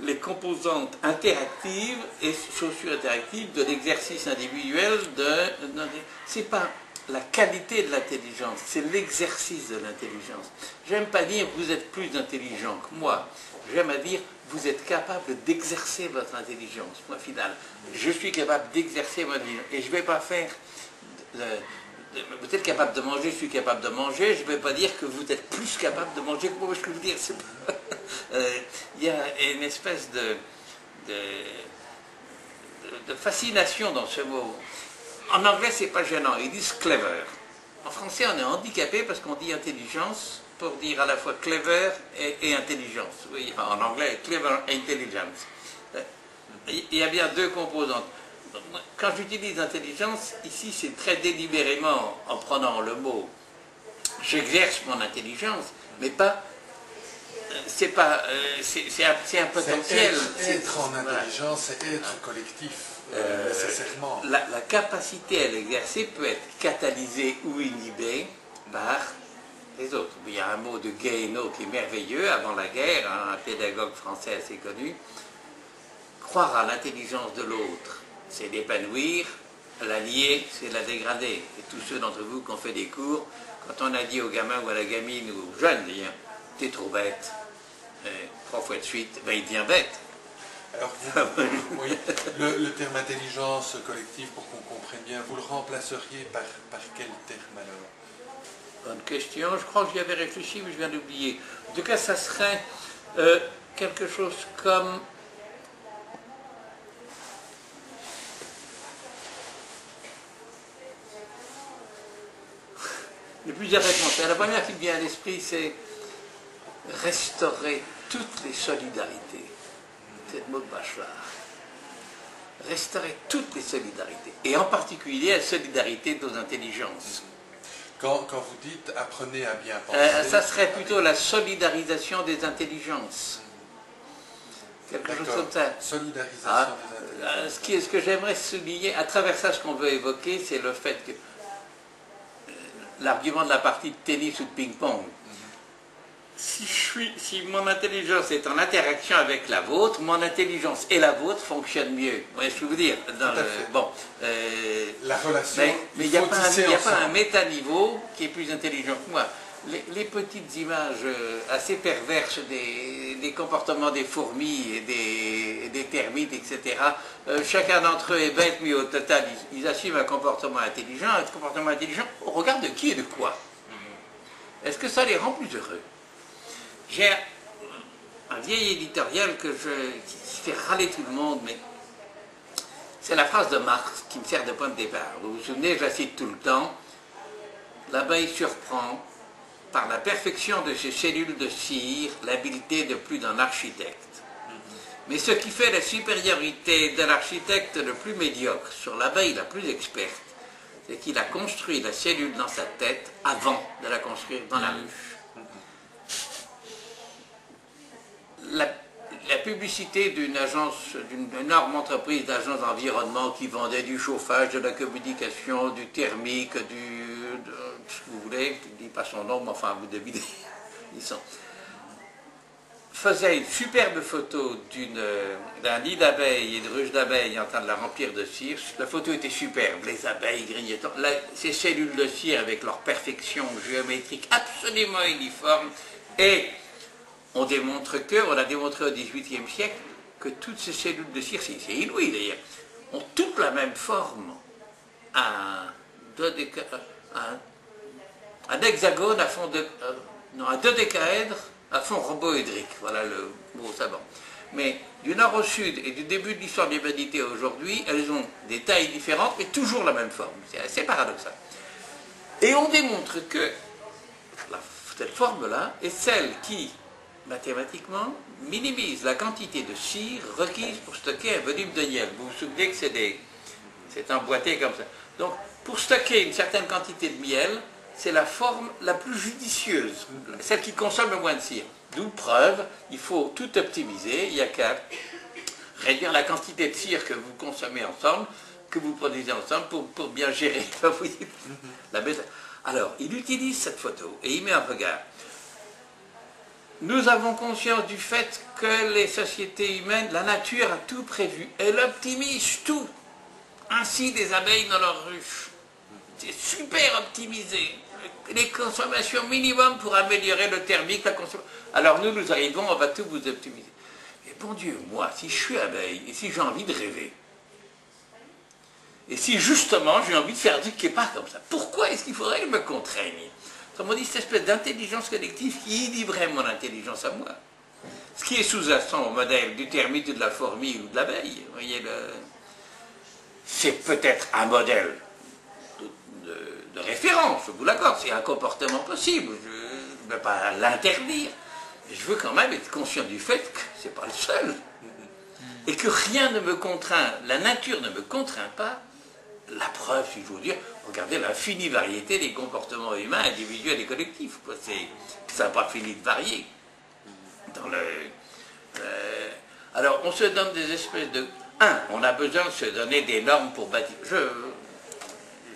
les composantes interactives et socio-interactives de l'exercice individuel c'est pas la qualité de l'intelligence, c'est l'exercice de l'intelligence. J'aime pas dire vous êtes plus intelligent que moi, j'aime à dire vous êtes capable d'exercer votre intelligence. Moi, final, je suis capable d'exercer mon intelligence et je vais pas faire... vous êtes capable de manger, je suis capable de manger, je ne vais pas dire que vous êtes plus capable de manger que moi, ce que je veux dire, c'est pas... Il y a une espèce de fascination dans ce mot. En anglais, c'est pas gênant, ils disent clever. En français, on est handicapé parce qu'on dit intelligence pour dire à la fois clever et intelligence. Oui, enfin, en anglais, clever et intelligence. Il y a bien 2 composantes. Quand j'utilise intelligence, ici c'est très délibérément en prenant le mot j'exerce mon intelligence, mais pas c'est un potentiel. Être en intelligence, c'est être collectif, nécessairement. La capacité à l'exercer peut être catalysée ou inhibée par les autres. Il y a un mot de Guéhenno qui est merveilleux, avant la guerre, un pédagogue français assez connu. Croire à l'intelligence de l'autre, c'est l'épanouir, la nier, c'est la dégrader. Et tous ceux d'entre vous qui ont fait des cours, quand on a dit au gamin ou à la gamine, ou au jeune d'ailleurs, t'es trop bête, 3 fois de suite, ben il devient bête. Alors, oui, le terme intelligence collective, pour qu'on comprenne bien, vous le remplaceriez par quel terme alors? Bonne question. Je crois que j'y avais réfléchi, mais je viens d'oublier. En tout cas, ça serait quelque chose comme... Il y a plusieurs réponses. La première qui me vient à l'esprit, c'est restaurer toutes les solidarités. C'est le mot de Bachelard. Restaurer toutes les solidarités. Et en particulier la solidarité de nos intelligences. Quand vous dites apprenez à bien penser... ça serait plutôt la solidarisation des intelligences. Quelque chose comme ça. Solidarisation des intelligences. Ce que j'aimerais souligner, à travers ça, ce qu'on veut évoquer, c'est le fait que l'argument de la partie de tennis ou de ping-pong, si mon intelligence est en interaction avec la vôtre, mon intelligence et la vôtre fonctionnent mieux. Vous voyez ce que je veux dire la relation. Mais il n'y a pas un métaniveau qui est plus intelligent que moi. Les petites images assez perverses des comportements des fourmis et des termites, etc. Chacun d'entre eux est bête, mais au total, ils assument un comportement intelligent. Un comportement intelligent au regard de qui et de quoi? Est-ce que ça les rend plus heureux? J'ai un vieil éditorial qui fait râler tout le monde, mais c'est la phrase de Marx qui me sert de point de départ. Vous vous souvenez, je la cite tout le temps. L'abeille surprend par la perfection de ses cellules de cire l'habileté de plus d'un architecte. Mais ce qui fait la supériorité de l'architecte le plus médiocre sur l'abeille la plus experte, c'est qu'il a construit la cellule dans sa tête avant de la construire dans la ruche. La publicité d'une énorme entreprise d'agence d'environnement qui vendait du chauffage, de la communication, du thermique, ce que vous voulez, je ne dis pas son nom, mais enfin vous devinez, faisait une superbe photo d'un nid d'abeilles et de ruche d'abeilles en train de la remplir de cire. La photo était superbe, les abeilles grignotant, ces cellules de cire avec leur perfection géométrique absolument uniforme, et on a démontré au XVIIIe siècle que toutes ces cellules de cire, c'est inouï d'ailleurs, ont toutes la même forme. Un hexagone à fond un dodécaèdre à fond rhomboédrique, voilà le mot savant. Mais du nord au sud et du début de l'histoire de l'humanité aujourd'hui, elles ont des tailles différentes, mais toujours la même forme. C'est assez paradoxal. Et on démontre que cette forme-là est celle qui, mathématiquement, minimise la quantité de cire requise pour stocker un volume de miel. Vous vous souvenez que c'est emboîté comme ça. Donc, pour stocker une certaine quantité de miel, c'est la forme la plus judicieuse, celle qui consomme le moins de cire. D'où preuve, il faut tout optimiser, il n'y a qu'à réduire la quantité de cire que vous consommez ensemble, que vous produisez ensemble pour bien gérer la baisse. Alors, il utilise cette photo et il met en regard. Nous avons conscience du fait que les sociétés humaines, la nature a tout prévu. Elle optimise tout. Ainsi des abeilles dans leur ruche. C'est super optimisé. Les consommations minimum pour améliorer le thermique, la consommation. Alors nous arrivons, on va tout vous optimiser. Et bon Dieu, moi, si je suis abeille, et si j'ai envie de rêver, et si justement j'ai envie de faire un truc qui n'est pas comme ça, pourquoi est-ce qu'il faudrait que je me contraigne? Autrement dit, cette espèce d'intelligence collective qui inhiberait mon intelligence à moi. Ce qui est sous-jacent au modèle du termite ou de la fourmi ou de l'abeille. Vous voyez, c'est peut-être un modèle de référence, je vous l'accorde, c'est un comportement possible, je ne vais pas l'interdire, mais je veux quand même être conscient du fait que ce n'est pas le seul, et que rien ne me contraint, la nature ne me contraint pas. La preuve, si je veux dire, regardez l'infinie variété des comportements humains, individuels et collectifs, ça n'a pas fini de varier. Alors, on se donne des espèces de... on a besoin de se donner des normes pour bâtir...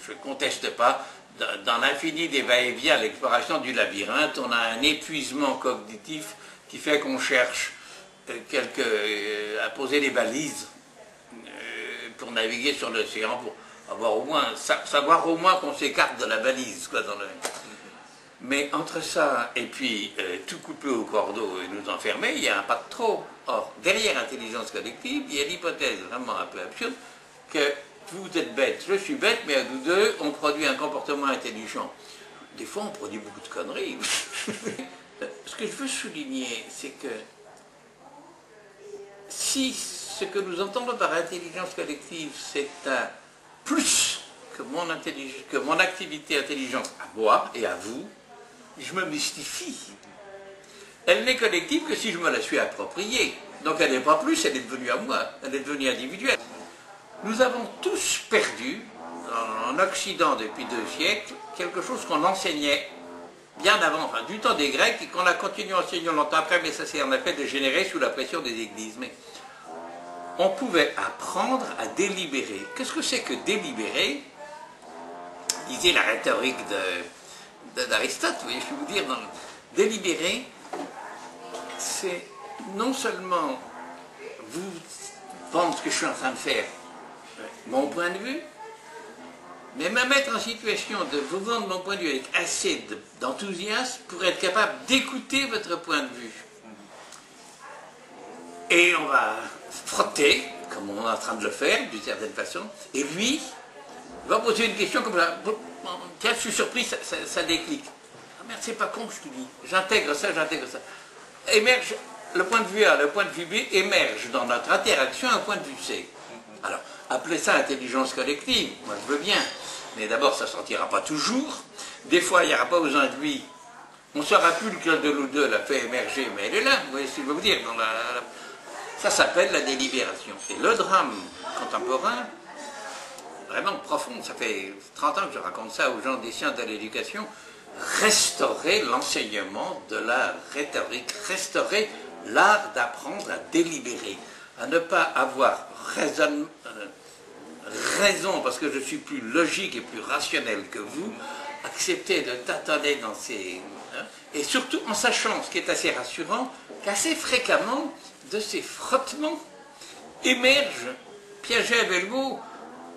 Je ne conteste pas, dans l'infini des va-et-vient, l'exploration du labyrinthe, on a un épuisement cognitif qui fait qu'on cherche à poser des balises pour naviguer sur l'océan, pour avoir au moins, savoir au moins qu'on s'écarte de la balise. Mais entre ça et puis tout couper au cordeau et nous enfermer, il y a un pas de trop. Or, derrière l'intelligence collective, il y a l'hypothèse vraiment un peu absurde que vous êtes bête, je suis bête, mais à nous deux, on produit un comportement intelligent. des fois on produit beaucoup de conneries. Ce que je veux souligner, c'est que si ce que nous entendons par intelligence collective, c'est un plus que mon activité intelligente à moi et à vous, je me mystifie. Elle n'est collective que si je me la suis appropriée. Donc elle n'est pas plus, elle est devenue à moi, elle est devenue individuelle. Nous avons tous perdu, en Occident depuis 2 siècles, quelque chose qu'on enseignait bien avant, enfin, du temps des Grecs, et qu'on a continué à enseigner longtemps après, mais ça s'est en effet dégénéré sous la pression des églises. Mais on pouvait apprendre à délibérer. Qu'est-ce que c'est que délibérer? Disait la rhétorique d'Aristote, vous voyez, je peux vous dire, délibérer, c'est non seulement vous vendre ce que je suis en train de faire, mon point de vue, mais me mettre en situation de vous vendre mon point de vue avec assez d'enthousiasme pour être capable d'écouter votre point de vue. Et on va frotter, comme on est en train de le faire, d'une certaine façon, et lui va poser une question comme ça. Tiens, je suis surpris, ça déclic. Ah merde, c'est pas con ce qu'il dit. J'intègre ça, j'intègre ça. Émerge, le point de vue A, le point de vue B émerge dans notre interaction un point de vue C. Alors, appelez ça intelligence collective, moi je veux bien. Mais d'abord, ça ne sortira pas toujours. Des fois, il n'y aura pas besoin de lui. On ne saura plus lequel de nous deux l'a fait émerger, mais elle est là, vous voyez ce que je veux vous dire. Ça s'appelle la délibération. Et le drame contemporain, vraiment profond, ça fait 30 ans que je raconte ça aux gens des sciences de l'éducation, restaurer l'enseignement de la rhétorique, restaurer l'art d'apprendre à délibérer, à ne pas avoir raison parce que je suis plus logique et plus rationnel que vous, accepter de tâtonner dans ces... et surtout en sachant, ce qui est assez rassurant, qu'assez fréquemment, de ces frottements émergent, piégé avec le mot,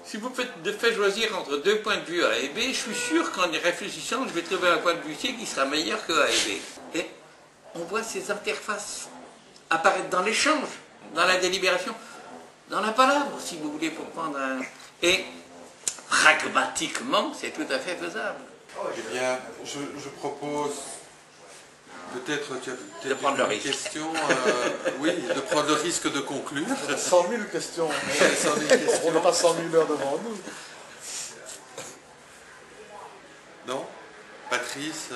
si vous faites choisir entre 2 points de vue A et B, je suis sûr qu'en y réfléchissant, je vais trouver un point de vue C qui sera meilleur que A et B. Et on voit ces interfaces apparaître dans l'échange, dans la délibération, dans la palabre, si vous voulez, pour prendre un... Et pragmatiquement, c'est tout à fait faisable. Eh bien, je propose... Peut-être tu as de prendre le risque. Question, oui, de prendre le risque de conclure. 100 000 questions. 100 000 questions. On n'a pas 100 000 heures devant nous. Non? Patrice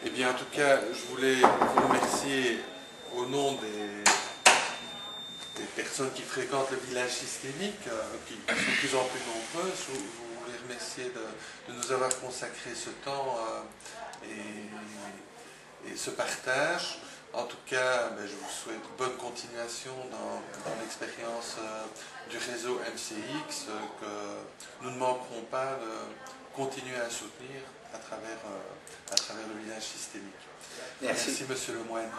Eh bien, en tout cas, je voulais vous remercier au nom des personnes qui fréquentent le village systémique, qui sont de plus en plus nombreuses. Je voulais remercier de nous avoir consacré ce temps et ce partage. En tout cas, je vous souhaite bonne continuation dans l'expérience du réseau MCX, que nous ne manquerons pas de continuer à soutenir à travers le village systémique. Merci Monsieur le Moine.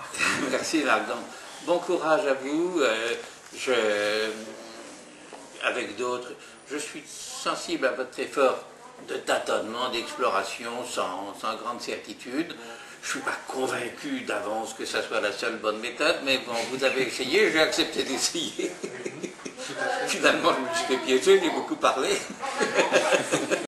Merci Magdan. Bon courage à vous. Avec d'autres, je suis sensible à votre effort de tâtonnement, d'exploration sans grande certitude. Je ne suis pas convaincu d'avance que ça soit la seule bonne méthode, mais bon, vous avez essayé, j'ai accepté d'essayer. Finalement, je me suis fait piéger, j'ai beaucoup parlé.